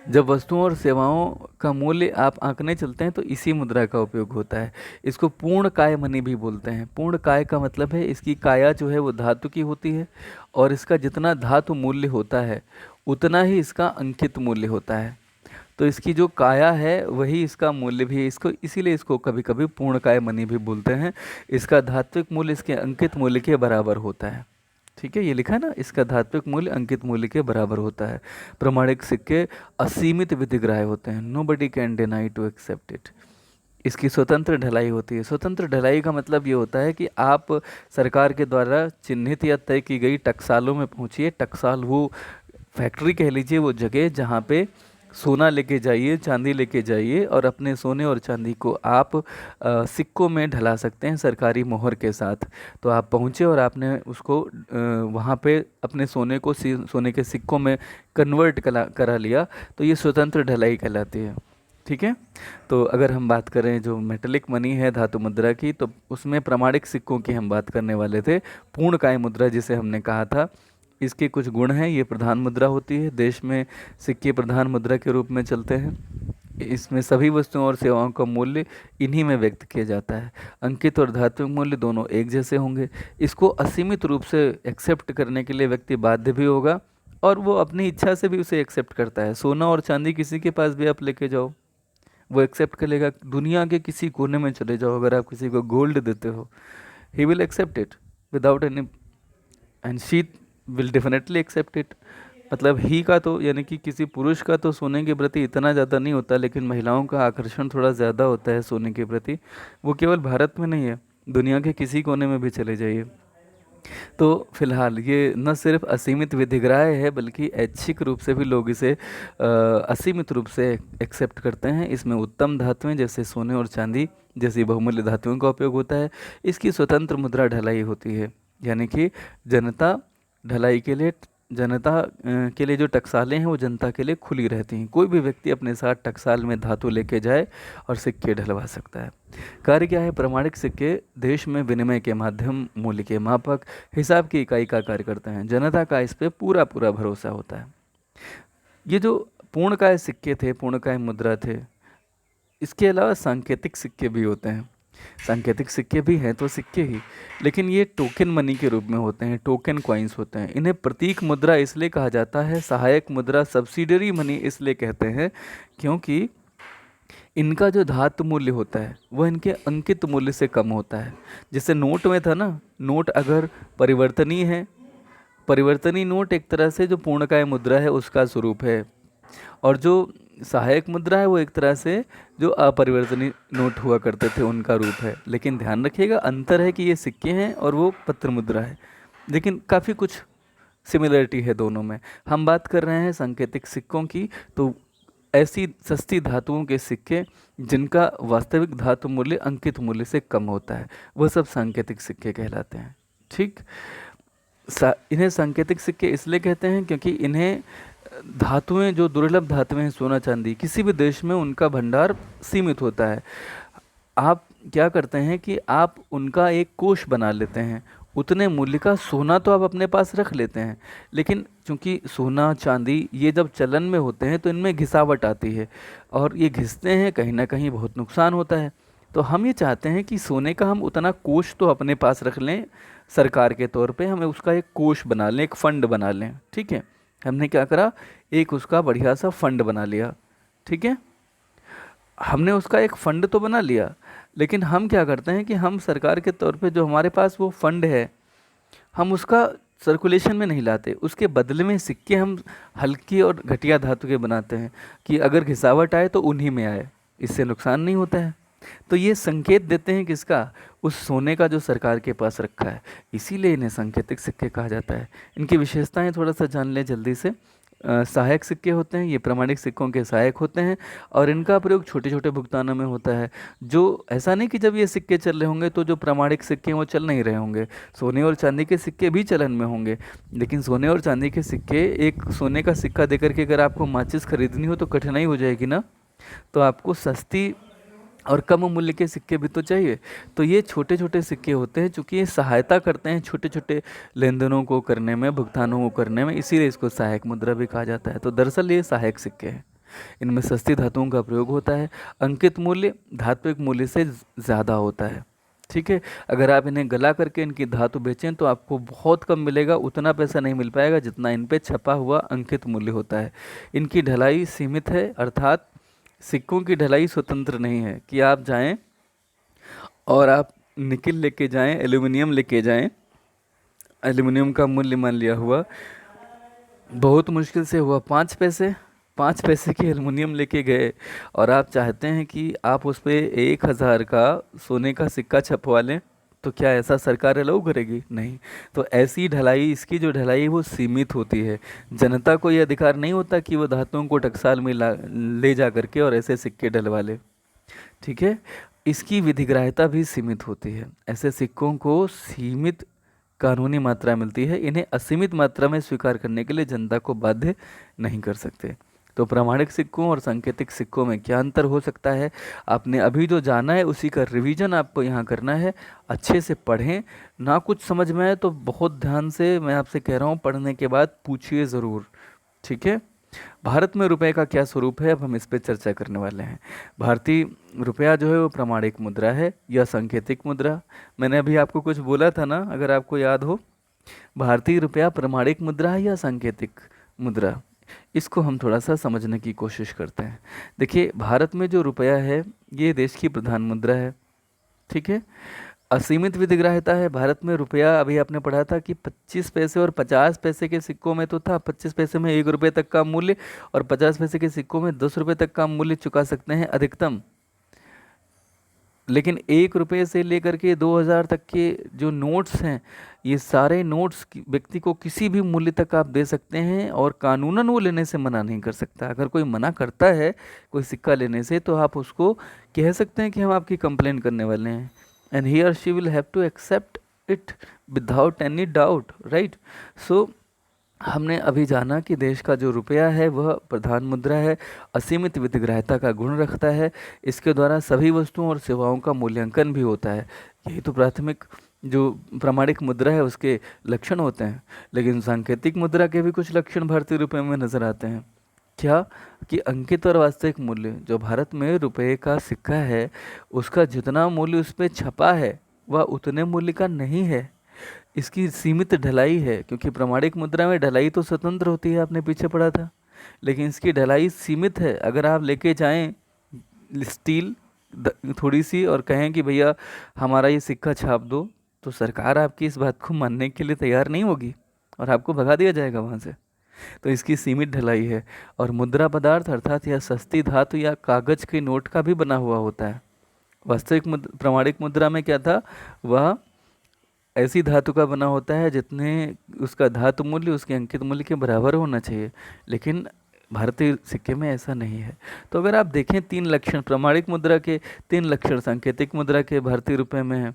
जब वस्तुओं और सेवाओं का मूल्य आप आंकने चलते हैं तो इसी मुद्रा का उपयोग होता है। इसको पूर्ण काय मनी भी बोलते हैं। पूर्ण काय का मतलब है इसकी काया जो है वो धातु की होती है, और इसका जितना धातु मूल्य होता है उतना ही इसका अंकित मूल्य होता है। तो इसकी जो काया है वही इसका मूल्य भी है। इसको इसीलिए इसको कभी कभी पूर्ण काय मनी भी बोलते हैं। इसका धात्विक मूल्य इसके अंकित मूल्य के बराबर होता है, ठीक है। ये लिखा है ना, इसका धात्विक मूल्य अंकित मूल्य के बराबर होता है। प्रमाणिक सिक्के असीमित विधिग्राह्य होते हैं। Nobody can deny to accept it. इसकी स्वतंत्र ढलाई होती है। स्वतंत्र ढलाई का मतलब ये होता है कि आप सरकार के द्वारा चिन्हित या तय की गई टकसालों में पहुंचिए। टकसाल वो फैक्ट्री कह लीजिए, वो जगह जहाँ पे सोना लेके जाइए, चांदी लेके जाइए, और अपने सोने और चांदी को आप सिक्कों में ढला सकते हैं सरकारी मोहर के साथ। तो आप पहुँचे और आपने उसको वहाँ पे अपने सोने को सोने के सिक्कों में कन्वर्ट करा लिया, तो ये स्वतंत्र ढलाई कहलाती है, ठीक है। तो अगर हम बात करें जो मेटेलिक मनी है धातु मुद्रा की, तो उसमें प्रमाणिक सिक्कों की हम बात करने वाले थे। पूर्णकाय मुद्रा जिसे हमने कहा था, इसके कुछ गुण हैं। ये प्रधान मुद्रा होती है। देश में सिक्के प्रधान मुद्रा के रूप में चलते हैं। इसमें सभी वस्तुओं और सेवाओं का मूल्य इन्हीं में व्यक्त किया जाता है। अंकित और धात्विक मूल्य दोनों एक जैसे होंगे। इसको असीमित रूप से एक्सेप्ट करने के लिए व्यक्ति बाध्य भी होगा, और वो अपनी इच्छा से भी उसे एक्सेप्ट करता है। सोना और चांदी किसी के पास भी आप लेके जाओ, वो एक्सेप्ट कर लेगा। दुनिया के किसी कोने में चले जाओ, अगर आप किसी को गोल्ड देते हो, he will accept it without any, and she will definitely accept it. मतलब ही का तो यानी कि किसी पुरुष का तो सोने के प्रति इतना ज़्यादा नहीं होता, लेकिन महिलाओं का आकर्षण थोड़ा ज़्यादा होता है सोने के प्रति। वो केवल भारत में नहीं है, दुनिया के किसी कोने में भी चले जाइए। तो फिलहाल ये न सिर्फ असीमित विधिग्राह्य है, बल्कि ऐच्छिक रूप से भी लोग इसे असीमित रूप से एक्सेप्ट करते हैं। इसमें उत्तम धातुएं जैसे सोने और चांदी जैसी बहुमूल्य धातुओं का उपयोग होता है। इसकी स्वतंत्र मुद्रा ढलाई होती है, यानी कि जनता ढलाई के लिए के लिए जो टकसालें हैं वो जनता के लिए खुली रहती हैं। कोई भी व्यक्ति अपने साथ टकसाल में धातु लेके जाए और सिक्के ढलवा सकता है। कार्य क्या है? प्रमाणिक सिक्के देश में विनिमय के माध्यम, मूल्य के मापक, हिसाब की इकाई का कार्य करते हैं। जनता का इस पे पूरा पूरा भरोसा होता है। ये जो पूर्णकाय सिक्के थे, पूर्णकाय मुद्रा थे। इसके अलावा सांकेतिक सिक्के भी होते हैं। सांकेतिक सिक्के भी हैं तो सिक्के ही, लेकिन ये टोकन मनी के रूप में होते हैं, टोकन कॉइन्स होते हैं। इन्हें प्रतीक मुद्रा इसलिए कहा जाता है, सहायक मुद्रा, सब्सिडरी मनी इसलिए कहते हैं क्योंकि इनका जो धातु मूल्य होता है वह इनके अंकित मूल्य से कम होता है। जैसे नोट में था ना, नोट अगर परिवर्तनीय है, परिवर्तनीय नोट एक तरह से जो पूर्णकाय मुद्रा है उसका स्वरूप है, और जो सहायक मुद्रा है वो एक तरह से जो अपरिवर्तनीय नोट हुआ करते थे उनका रूप है। लेकिन ध्यान रखिएगा, अंतर है कि ये सिक्के हैं और वो पत्र मुद्रा है, लेकिन काफ़ी कुछ सिमिलरिटी है दोनों में। हम बात कर रहे हैं सांकेतिक सिक्कों की, तो ऐसी सस्ती धातुओं के सिक्के जिनका वास्तविक धातु मूल्य अंकित मूल्य से कम होता है, वह सब सांकेतिक सिक्के कहलाते हैं। ठीक, इन्हें सांकेतिक सिक्के इसलिए कहते हैं क्योंकि इन्हें धातुएं, जो दुर्लभ धातुएं हैं, सोना चांदी, किसी भी देश में उनका भंडार सीमित होता है। आप क्या करते हैं कि आप उनका एक कोष बना लेते हैं, उतने मूल्य का सोना तो आप अपने पास रख लेते हैं, लेकिन चूंकि सोना चांदी ये जब चलन में होते हैं तो इनमें घिसावट आती है, और ये घिसते हैं, कहीं ना कहीं बहुत नुकसान होता है। तो हम ये चाहते हैं कि सोने का हम उतना कोष तो अपने पास रख लें, सरकार के तौर पे हमें उसका एक कोष बना लें, एक फंड बना लें। ठीक है, हमने क्या करा, एक उसका बढ़िया सा फंड बना लिया। ठीक है, हमने उसका एक फंड तो बना लिया, लेकिन हम क्या करते हैं कि हम सरकार के तौर पे जो हमारे पास वो फंड है, हम उसका सर्कुलेशन में नहीं लाते, उसके बदले में सिक्के हम हल्की और घटिया धातु के बनाते हैं कि अगर घिसावट आए तो उन्हीं में आए, इससे नुकसान नहीं होता है। तो ये संकेत देते हैं किसका, उस सोने का जो सरकार के पास रखा है, इसीलिए इन्हें सांकेतिक सिक्के कहा जाता है। इनकी विशेषताएं थोड़ा सा जान लें जल्दी से। सहायक सिक्के होते हैं, ये प्रामाणिक सिक्कों के सहायक होते हैं, और इनका प्रयोग छोटे छोटे भुगतानों में होता है। जो ऐसा नहीं कि जब ये सिक्के चल रहे होंगे तो जो प्रामाणिक सिक्के हैं वो चल नहीं रहे होंगे, सोने और चांदी के सिक्के भी चलन में होंगे, लेकिन सोने और चांदी के सिक्के, एक सोने का सिक्का देकर के अगर आपको माचिस खरीदनी हो तो कठिनाई हो जाएगी ना, तो आपको सस्ती और कम मूल्य के सिक्के भी तो चाहिए। तो ये छोटे छोटे सिक्के होते हैं, चूँकि ये सहायता करते हैं छोटे छोटे लेन देनों को करने में, भुगतानों को करने में, इसीलिए इसको सहायक मुद्रा भी कहा जाता है। तो दरअसल ये सहायक सिक्के हैं, इनमें सस्ती धातुओं का प्रयोग होता है, अंकित मूल्य धात्विक मूल्य से ज़्यादा होता है। ठीक है, अगर आप इन्हें गला करके इनकी धातु बेचें तो आपको बहुत कम मिलेगा, उतना पैसा नहीं मिल पाएगा जितना इन पे छपा हुआ अंकित मूल्य होता है। इनकी ढलाई सीमित है, अर्थात सिक्कों की ढलाई स्वतंत्र नहीं है कि आप जाएं और आप निकिल लेके जाएं, एल्यूमिनियम लेके जाएं, एल्यूमिनियम का मूल्य मान लिया हुआ बहुत मुश्किल से हुआ 5 पैसे, 5 पैसे की एल्युमिनियम लेके गए, और आप चाहते हैं कि आप उस पर 1,000 का सोने का सिक्का छपवा लें, तो क्या ऐसा सरकार अलाउ करेगी? नहीं। तो ऐसी ढलाई, इसकी जो ढलाई है वो सीमित होती है। जनता को ये अधिकार नहीं होता कि वो धातुओं को टकसाल में ले जा करके और ऐसे सिक्के डलवा ले। ठीक है, इसकी विधिग्राह्यता भी सीमित होती है। ऐसे सिक्कों को सीमित कानूनी मात्रा मिलती है, इन्हें असीमित मात्रा में स्वीकार करने के लिए जनता को बाध्य नहीं कर सकते। तो प्रामाणिक सिक्कों और सांकेतिक सिक्कों में क्या अंतर हो सकता है, आपने अभी जो जाना है उसी का रिवीजन आपको यहाँ करना है। अच्छे से पढ़ें, ना कुछ समझ में आए तो बहुत ध्यान से मैं आपसे कह रहा हूँ, पढ़ने के बाद पूछिए ज़रूर। ठीक है, भारत में रुपए का क्या स्वरूप है, अब हम इस पर चर्चा करने वाले हैं। भारतीय रुपया जो है वो प्रामाणिक मुद्रा है या सांकेतिक मुद्रा? मैंने अभी आपको कुछ बोला था ना, अगर आपको याद हो, भारतीय रुपया प्रामाणिक मुद्रा है या सांकेतिक मुद्रा? इसको हम थोड़ा सा समझने की कोशिश करते हैं। देखिए, भारत में जो रुपया है ये देश की प्रधान मुद्रा है। ठीक है, असीमित विधिग्राह्यता है भारत में। रुपया अभी आपने पढ़ा था कि 25 पैसे और 50 पैसे के सिक्कों में तो था, 25 पैसे में 1 रुपये तक का मूल्य, और 50 पैसे के सिक्कों में 10 रुपये तक का मूल्य चुका सकते हैं अधिकतम। लेकिन 1 रुपये से लेकर के 2,000 तक के जो नोट्स हैं, ये सारे नोट्स व्यक्ति को किसी भी मूल्य तक आप दे सकते हैं, और कानूनन वो लेने से मना नहीं कर सकता। अगर कोई मना करता है कोई सिक्का लेने से, तो आप उसको कह सकते हैं कि हम आपकी कंप्लेंट करने वाले हैं, एंड ही और she will have to accept it without any doubt, right. So हमने अभी जाना कि देश का जो रुपया है वह प्रधान मुद्रा है, असीमित विधिग्राह्यता का गुण रखता है, इसके द्वारा सभी वस्तुओं और सेवाओं का मूल्यांकन भी होता है। यही तो प्राथमिक जो प्रामाणिक मुद्रा है उसके लक्षण होते हैं। लेकिन सांकेतिक मुद्रा के भी कुछ लक्षण भारतीय रुपये में नज़र आते हैं। क्या कि अंकित और वास्तविक मूल्य, जो भारत में रुपए का सिक्का है उसका जितना मूल्य उस पे छपा है वह उतने मूल्य का नहीं है। इसकी सीमित ढलाई है, क्योंकि प्रमाणिक मुद्रा में ढलाई तो स्वतंत्र होती है, आपने पीछे पढ़ा था, लेकिन इसकी ढलाई सीमित है। अगर आप लेके जाएं स्टील थोड़ी सी और कहें कि भैया हमारा ये सिक्का छाप दो, तो सरकार आपकी इस बात को मानने के लिए तैयार नहीं होगी और आपको भगा दिया जाएगा वहाँ से। तो इसकी सीमित ढलाई है। और मुद्रा पदार्थ अर्थात यह सस्ती धातु या कागज के नोट का भी बना हुआ होता है। वास्तविक प्रमाणिक मुद्रा में क्या था, वह ऐसी धातु का बना होता है जितने उसका धातु मूल्य उसके अंकित मूल्य के बराबर होना चाहिए, लेकिन भारतीय सिक्के में ऐसा नहीं है। तो अगर आप देखें 3 लक्षण प्रमाणिक मुद्रा के, 3 लक्षण सांकेतिक मुद्रा के भारतीय रुपए में है,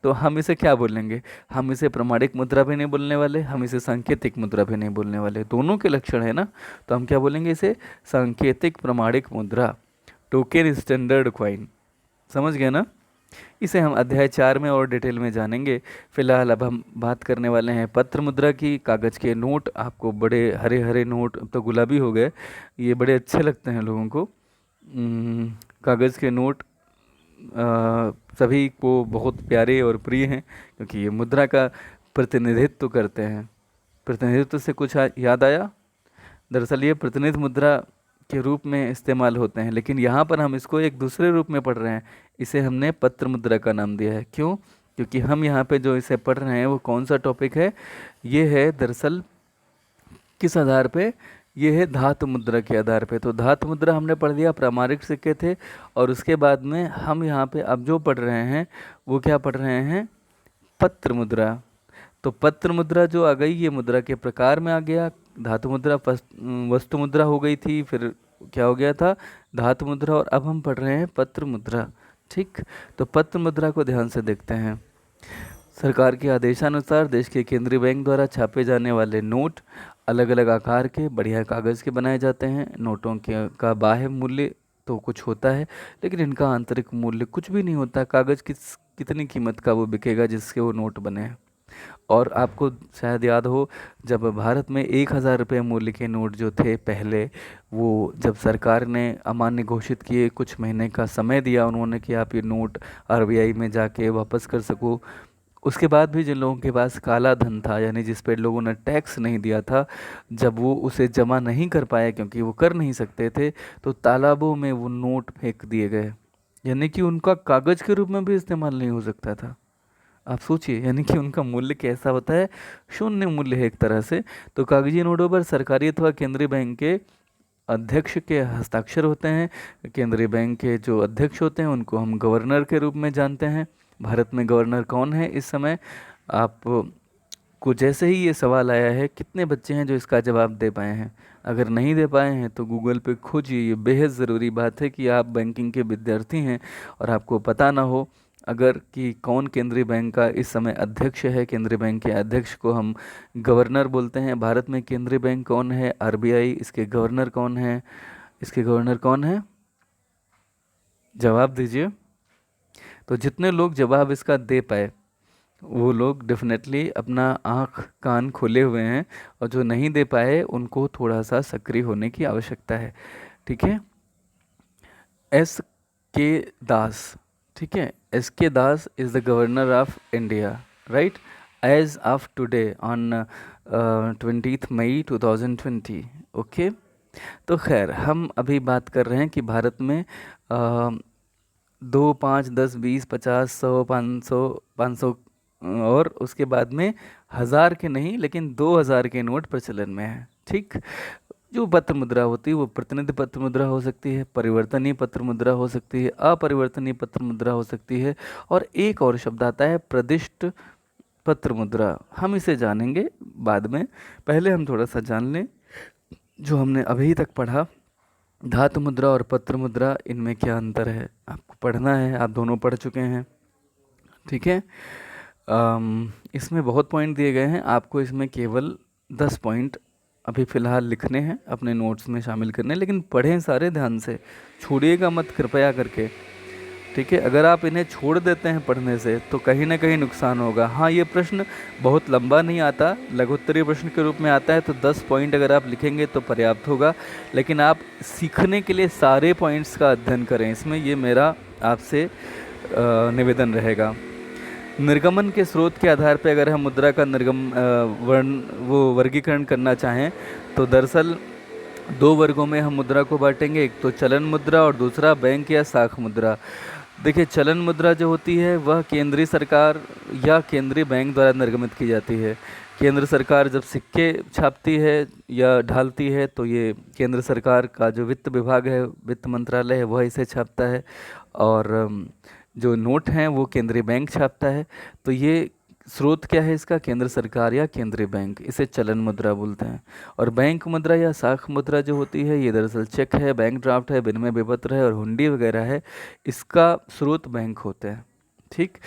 तो हम इसे क्या बोलेंगे? हम इसे प्रमाणिक मुद्रा भी नहीं बोलने वाले, हम इसे सांकेतिक मुद्रा भी नहीं बोलने वाले, दोनों के लक्षण है ना। तो हम क्या बोलेंगे? इसे सांकेतिक प्रमाणिक मुद्रा, टोकन स्टैंडर्ड क्वाइन। समझ गए ना? इसे हम अध्याय 4 में और डिटेल में जानेंगे। फिलहाल अब हम बात करने वाले हैं पत्र मुद्रा की। कागज़ के नोट, आपको बड़े हरे हरे नोट, अब तो गुलाबी हो गए, ये बड़े अच्छे लगते हैं लोगों को। कागज़ के नोट सभी को बहुत प्यारे और प्रिय हैं, क्योंकि ये मुद्रा का प्रतिनिधित्व करते हैं। प्रतिनिधित्व से कुछ याद आया? दरअसल ये प्रतिनिधि मुद्रा के रूप में इस्तेमाल होते हैं, लेकिन यहाँ पर हम इसको एक दूसरे रूप में पढ़ रहे हैं। इसे हमने पत्र मुद्रा का नाम दिया है। क्यों? क्योंकि हम यहाँ पे जो इसे पढ़ रहे हैं वो कौन सा टॉपिक है? ये है दरअसल किस आधार पे? ये है धातु मुद्रा के आधार पे। तो धातु मुद्रा हमने पढ़ लिया, प्रामाणिक सिक्के थे, और उसके बाद में हम यहाँ पे अब जो पढ़ रहे हैं वो क्या पढ़ रहे हैं? पत्र मुद्रा। तो पत्र मुद्रा जो आ गई, ये मुद्रा के प्रकार में आ गया। धातु मुद्रा वस्तु मुद्रा हो गई थी, फिर क्या हो गया था? धातु मुद्रा, और अब हम पढ़ रहे हैं पत्र मुद्रा। ठीक, तो पत्र मुद्रा को ध्यान से देखते हैं। सरकार के आदेशानुसार देश के केंद्रीय बैंक द्वारा छापे जाने वाले नोट अलग अलग आकार के बढ़िया कागज़ के बनाए जाते हैं। नोटों के का बाह्य मूल्य तो कुछ होता है, लेकिन इनका आंतरिक मूल्य कुछ भी नहीं होता। कागज़ कितनी कीमत का वो बिकेगा जिसके वो नोट बने हैं। और आपको शायद याद हो, जब भारत में 1,000 रुपये मूल्य के नोट जो थे पहले, वो जब सरकार ने अमान्य घोषित किए, कुछ महीने का समय दिया उन्होंने कि आप ये नोट आरबीआई में जाके वापस कर सको, उसके बाद भी जिन लोगों के पास काला धन था, यानी जिस पे लोगों ने टैक्स नहीं दिया था, जब वो उसे जमा नहीं कर पाए क्योंकि वो कर नहीं सकते थे, तो तालाबों में वो नोट फेंक दिए गए, यानी कि उनका कागज़ के रूप में भी इस्तेमाल नहीं हो सकता था। आप सोचिए, यानी कि उनका मूल्य कैसा होता है? शून्य मूल्य है एक तरह से। तो कागजी नोटों पर सरकारी अथवा केंद्रीय बैंक के अध्यक्ष के हस्ताक्षर होते हैं। केंद्रीय बैंक के जो अध्यक्ष होते हैं उनको हम गवर्नर के रूप में जानते हैं। भारत में गवर्नर कौन है इस समय? आप को जैसे ही ये सवाल आया है, कितने बच्चे हैं जो इसका जवाब दे पाए हैं? अगर नहीं दे पाए हैं तो गूगल पे खोजिए। ये बेहद ज़रूरी बात है कि आप बैंकिंग के विद्यार्थी हैं और आपको पता ना हो अगर कि कौन केंद्रीय बैंक का इस समय अध्यक्ष है। केंद्रीय बैंक के अध्यक्ष को हम गवर्नर बोलते हैं। भारत में केंद्रीय बैंक कौन है? आरबीआई। इसके गवर्नर कौन है? इसके गवर्नर कौन है? जवाब दीजिए। तो जितने लोग जवाब इसका दे पाए वो लोग डेफिनेटली अपना आँख कान खोले हुए हैं, और जो नहीं दे पाए उनको थोड़ा सा सक्रिय होने की आवश्यकता है। ठीक है? एस के दास। ठीक है, S K Das is the governor of India, right, as of today on 20 May 2020। Okay, तो खैर हम अभी बात कर रहे हैं कि भारत में 2, 5, 10, 20, 50, 100, 500 और उसके बाद में 1,000 के नहीं लेकिन 2,000 के नोट प्रचलन में है। ठीक, जो पत्र मुद्रा होती है वो प्रतिनिधि पत्र मुद्रा हो सकती है, परिवर्तनीय पत्र मुद्रा हो सकती है, अपरिवर्तनीय पत्र मुद्रा हो सकती है, और एक और शब्द आता है प्रदिष्ट पत्र मुद्रा। हम इसे जानेंगे बाद में, पहले हम थोड़ा सा जान लें जो हमने अभी तक पढ़ा। धातु मुद्रा और पत्र मुद्रा, इनमें क्या अंतर है आपको पढ़ना है, आप दोनों पढ़ चुके हैं। ठीक है, इसमें बहुत पॉइंट दिए गए हैं, आपको इसमें केवल 10 पॉइंट अभी फ़िलहाल लिखने हैं, अपने नोट्स में शामिल करने हैं, लेकिन पढ़ें सारे ध्यान से, छोड़िएगा मत कृपया करके। ठीक है, अगर आप इन्हें छोड़ देते हैं पढ़ने से तो कहीं ना कहीं नुकसान होगा। हाँ, ये प्रश्न बहुत लंबा नहीं आता, लघुत्तरीय प्रश्न के रूप में आता है, तो 10 पॉइंट अगर आप लिखेंगे तो पर्याप्त होगा। लेकिन आप सीखने के लिए सारे पॉइंट्स का अध्ययन करें, इसमें ये मेरा आपसे निवेदन रहेगा। निर्गमन के स्रोत के आधार पर अगर हम मुद्रा का वर्गीकरण करना चाहें तो दरअसल 2 वर्गों में हम मुद्रा को बांटेंगे, एक तो चलन मुद्रा और दूसरा बैंक या साख मुद्रा। देखिए, चलन मुद्रा जो होती है वह केंद्रीय सरकार या केंद्रीय बैंक द्वारा निर्गमित की जाती है। केंद्र सरकार जब सिक्के छापती है या ढालती है तो ये केंद्र सरकार का जो वित्त विभाग है, वित्त मंत्रालय है, वह इसे छापता है, और जो नोट हैं वो केंद्रीय बैंक छापता है। तो ये स्रोत क्या है इसका? केंद्र सरकार या केंद्रीय बैंक, इसे चलन मुद्रा बोलते हैं। और बैंक मुद्रा या साख मुद्रा जो होती है ये दरअसल चेक है, बैंक ड्राफ्ट है, विनिमय विपत्र है और हुंडी वगैरह है, इसका स्रोत बैंक होते हैं। ठीक।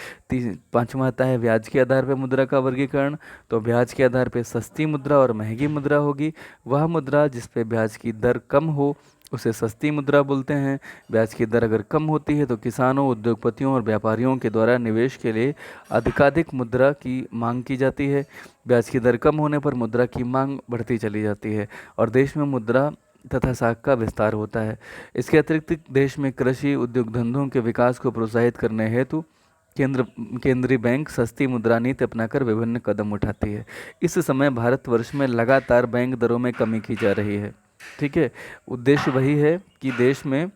पांचवा आता है ब्याज के आधार पर मुद्रा का वर्गीकरण। तो ब्याज के आधार पर सस्ती मुद्रा और महंगी मुद्रा होगी। वह मुद्रा जिस पे ब्याज की दर कम हो उसे सस्ती मुद्रा बोलते हैं। ब्याज की दर अगर कम होती है तो किसानों, उद्योगपतियों और व्यापारियों के द्वारा निवेश के लिए अधिकाधिक मुद्रा की मांग की जाती है। ब्याज की दर कम होने पर मुद्रा की मांग बढ़ती चली जाती है और देश में मुद्रा तथा साख का विस्तार होता है। इसके अतिरिक्त देश में कृषि, उद्योग धंधों के विकास को प्रोत्साहित करने हेतु केंद्रीय बैंक सस्ती मुद्रा नीति अपनाकर विभिन्न कदम उठाती है। इस समय भारतवर्ष में लगातार बैंक दरों में कमी की जा रही है। ठीक है, उद्देश्य वही है कि देश में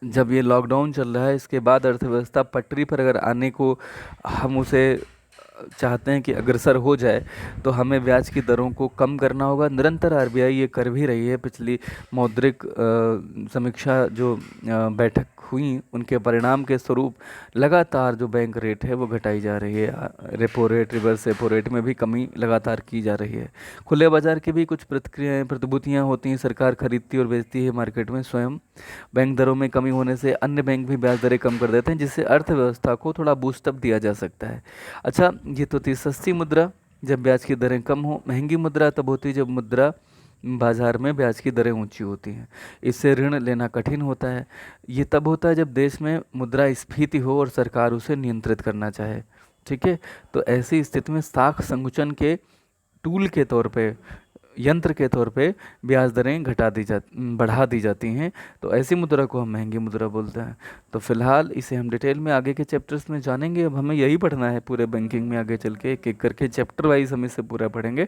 जब ये लॉकडाउन चल रहा है इसके बाद अर्थव्यवस्था पटरी पर अगर आने को हम उसे चाहते हैं कि अग्रसर हो जाए तो हमें ब्याज की दरों को कम करना होगा। निरंतर आरबीआई ये कर भी रही है। पिछली मौद्रिक समीक्षा जो बैठक हुई उनके परिणाम के स्वरूप लगातार जो बैंक रेट है वो घटाई जा रही है। Repo rate, reverse repo rate में भी कमी लगातार की जा रही है। खुले बाजार की भी कुछ प्रतिक्रियाएँ, प्रतिभूतियाँ होती हैं, सरकार खरीदती और बेचती है मार्केट में स्वयं। बैंक दरों में कमी होने से अन्य बैंक भी ब्याज दरें कम कर देते हैं जिससे अर्थव्यवस्था को थोड़ा बूस्टअप दिया जा सकता है। अच्छा, ये तो थी सस्ती मुद्रा, जब ब्याज की दरें कम हो। महंगी मुद्रा तब होती है जब मुद्रा बाजार में ब्याज की दरें ऊंची होती हैं, इससे ऋण लेना कठिन होता है। ये तब होता है जब देश में मुद्रास्फीति हो और सरकार उसे नियंत्रित करना चाहे। ठीक है, तो ऐसी स्थिति में साख संकुचन के टूल के तौर पे, यंत्र के तौर पे ब्याज दरें बढ़ा दी जाती हैं। तो ऐसी मुद्रा को हम महंगी मुद्रा बोलते हैं। तो फिलहाल इसे हम डिटेल में आगे के चैप्टर्स में जानेंगे। अब हमें यही पढ़ना है पूरे बैंकिंग में, आगे चल के एक एक करके चैप्टर वाइज हम इसे पूरा पढ़ेंगे।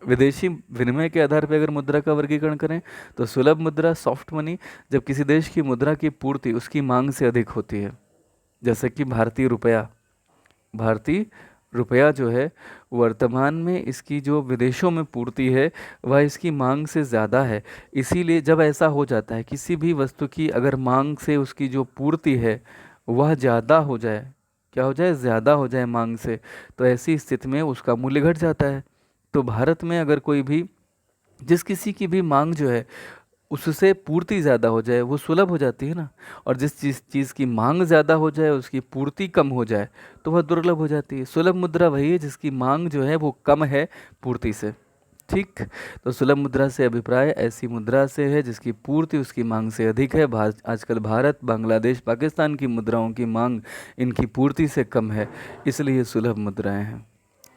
विदेशी विनिमय के आधार पर अगर मुद्रा का वर्गीकरण करें तो सुलभ मुद्रा, सॉफ्ट मनी, जब किसी देश की मुद्रा की पूर्ति उसकी मांग से अधिक होती है। जैसे कि भारतीय रुपया जो है वर्तमान में इसकी जो विदेशों में पूर्ति है वह इसकी मांग से ज़्यादा है। इसीलिए जब ऐसा हो जाता है किसी भी वस्तु की अगर मांग से उसकी जो पूर्ति है वह ज़्यादा हो जाए, क्या हो जाए? ज़्यादा हो जाए मांग से, तो ऐसी स्थिति में उसका मूल्य घट जाता है। तो भारत में अगर कोई भी, जिस किसी की भी मांग जो है उससे पूर्ति ज़्यादा हो जाए वो सुलभ हो जाती है ना, और जिस चीज़ की मांग ज़्यादा हो जाए उसकी पूर्ति कम हो जाए तो वह दुर्लभ हो जाती है। सुलभ मुद्रा वही है जिसकी मांग जो है वो कम है पूर्ति से। ठीक, तो सुलभ मुद्रा से अभिप्राय ऐसी मुद्रा से है जिसकी पूर्ति उसकी मांग से अधिक है। आजकल भारत, बांग्लादेश, पाकिस्तान की मुद्राओं की मांग इनकी पूर्ति से कम है, इसलिए सुलभ मुद्राएँ हैं।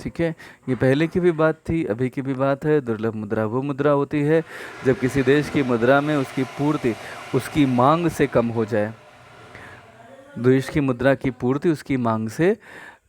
ठीक है, ये पहले की भी बात थी, अभी की भी बात है। दुर्लभ मुद्रा वो मुद्रा होती है जब किसी देश की मुद्रा में उसकी पूर्ति उसकी मांग से कम हो जाए। देश की मुद्रा की पूर्ति उसकी मांग से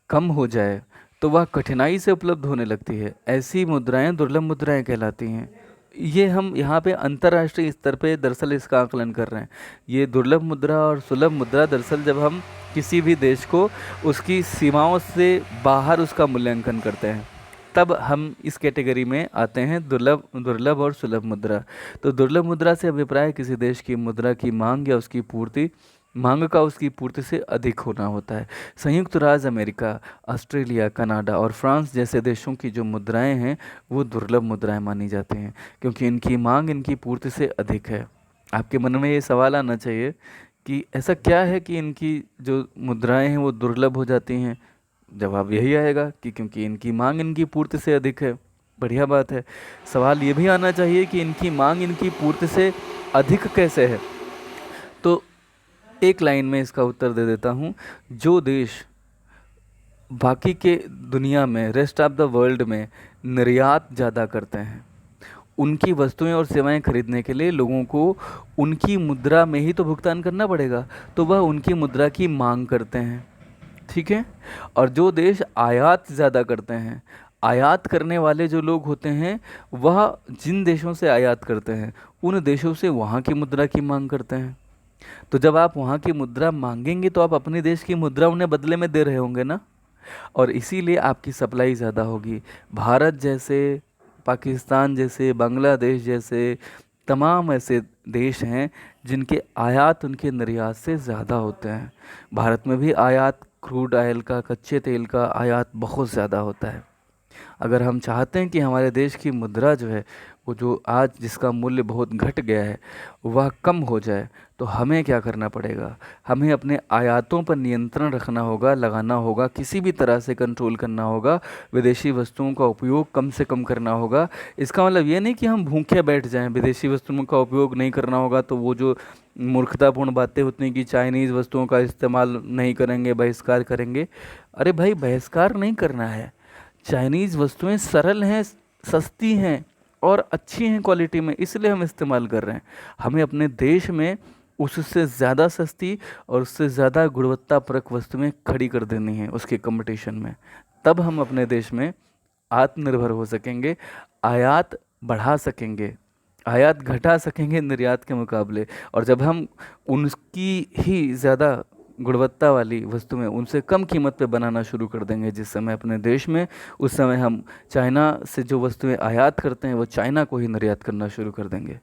कम हो जाए तो वह कठिनाई से उपलब्ध होने लगती है। ऐसी मुद्राएं दुर्लभ मुद्राएं कहलाती हैं। ये हम यहाँ पे अंतर्राष्ट्रीय स्तर पे दरअसल इसका आकलन कर रहे हैं। ये दुर्लभ मुद्रा और सुलभ मुद्रा दरअसल जब हम किसी भी देश को उसकी सीमाओं से बाहर उसका मूल्यांकन करते हैं तब हम इस कैटेगरी में आते हैं, दुर्लभ और सुलभ मुद्रा। तो दुर्लभ मुद्रा से अभिप्राय किसी देश की मुद्रा की मांग या उसकी पूर्ति, मांग का उसकी पूर्ति से अधिक होना होता है। संयुक्त राज्य अमेरिका, ऑस्ट्रेलिया, कनाडा और फ्रांस जैसे देशों की जो मुद्राएं हैं वो दुर्लभ मुद्राएं मानी जाती हैं क्योंकि इनकी मांग इनकी पूर्ति से अधिक है। आपके मन में ये सवाल आना चाहिए कि ऐसा क्या है कि इनकी जो मुद्राएं हैं वो दुर्लभ हो जाती हैं। जवाब यही आएगा कि क्योंकि इनकी मांग इनकी पूर्ति से अधिक है। बढ़िया बात है। सवाल ये भी आना चाहिए कि इनकी मांग इनकी पूर्ति से अधिक कैसे है। तो एक लाइन में इसका उत्तर दे देता हूँ। जो देश बाकी के दुनिया में, रेस्ट ऑफ द वर्ल्ड में निर्यात ज़्यादा करते हैं, उनकी वस्तुएं और सेवाएं खरीदने के लिए लोगों को उनकी मुद्रा में ही तो भुगतान करना पड़ेगा, तो वह उनकी मुद्रा की मांग करते हैं। ठीक है। और जो देश आयात ज़्यादा करते हैं, आयात करने वाले जो लोग होते हैं, वह जिन देशों से आयात करते हैं उन देशों से वहाँ की मुद्रा की मांग करते हैं। तो जब आप वहाँ की मुद्रा मांगेंगे तो आप अपने देश की मुद्रा उन्हें बदले में दे रहे होंगे ना, और इसीलिए आपकी सप्लाई ज़्यादा होगी। भारत जैसे, पाकिस्तान जैसे, बांग्लादेश जैसे तमाम ऐसे देश हैं जिनके आयात उनके निर्यात से ज़्यादा होते हैं। भारत में भी आयात क्रूड ऑयल का, कच्चे तेल का आयात बहुत ज़्यादा होता है। अगर हम चाहते हैं कि हमारे देश की मुद्रा जो है, वो जो आज जिसका मूल्य बहुत घट गया है, वह कम हो जाए, तो हमें क्या करना पड़ेगा? हमें अपने आयातों पर नियंत्रण रखना होगा, लगाना होगा, किसी भी तरह से कंट्रोल करना होगा, विदेशी वस्तुओं का उपयोग कम से कम करना होगा। इसका मतलब ये नहीं कि हम भूखे बैठ जाएं, विदेशी वस्तुओं का उपयोग नहीं करना होगा तो वो जो मूर्खतापूर्ण बातें होती हैं कि चाइनीज़ वस्तुओं का इस्तेमाल नहीं करेंगे, बहिष्कार करेंगे। अरे भाई, बहिष्कार नहीं करना है। चाइनीज़ वस्तुएं सरल हैं, सस्ती हैं और अच्छी हैं क्वालिटी में, इसलिए हम इस्तेमाल कर रहे हैं। हमें अपने देश में उससे ज़्यादा सस्ती और उससे ज़्यादा गुणवत्तापरक वस्तुएं खड़ी कर देनी है उसके कंपटीशन में, तब हम अपने देश में आत्मनिर्भर हो सकेंगे, आयात बढ़ा सकेंगे, आयात घटा सकेंगे निर्यात के मुकाबले। और जब हम उनकी ही ज़्यादा गुणवत्ता वाली वस्तुएं उनसे कम कीमत पे बनाना शुरू कर देंगे जिस समय अपने देश में, उस समय हम चाइना से जो वस्तुएं आयात करते हैं वो चाइना को ही निर्यात करना शुरू कर देंगे।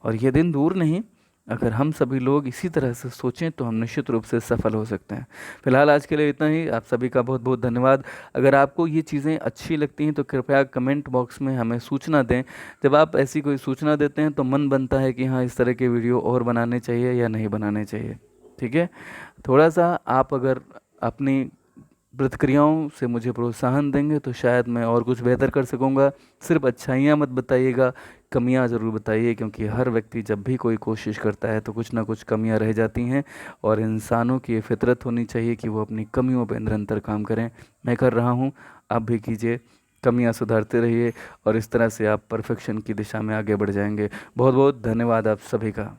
और ये दिन दूर नहीं, अगर हम सभी लोग इसी तरह से सोचें तो हम निश्चित रूप से सफल हो सकते हैं। फिलहाल आज के लिए इतना ही। आप सभी का बहुत बहुत धन्यवाद। अगर आपको ये चीज़ें अच्छी लगती हैं तो कृपया कमेंट बॉक्स में हमें सूचना दें। जब आप ऐसी कोई सूचना देते हैं तो मन बनता है कि हाँ, इस तरह के वीडियो और बनाने चाहिए या नहीं बनाने चाहिए। ठीक है। थोड़ा सा आप अगर अपनी प्रतिक्रियाओं से मुझे प्रोत्साहन देंगे तो शायद मैं और कुछ बेहतर कर सकूँगा। सिर्फ अच्छाइयाँ मत बताइएगा, कमियां ज़रूर बताइए, क्योंकि हर व्यक्ति जब भी कोई कोशिश करता है तो कुछ ना कुछ कमियां रह जाती हैं, और इंसानों की ये फितरत होनी चाहिए कि वो अपनी कमियों पर निरंतर काम करें। मैं कर रहा हूँ, आप भी कीजिए, कमियां सुधारते रहिए और इस तरह से आप परफेक्शन की दिशा में आगे बढ़ जाएंगे। बहुत बहुत धन्यवाद आप सभी का।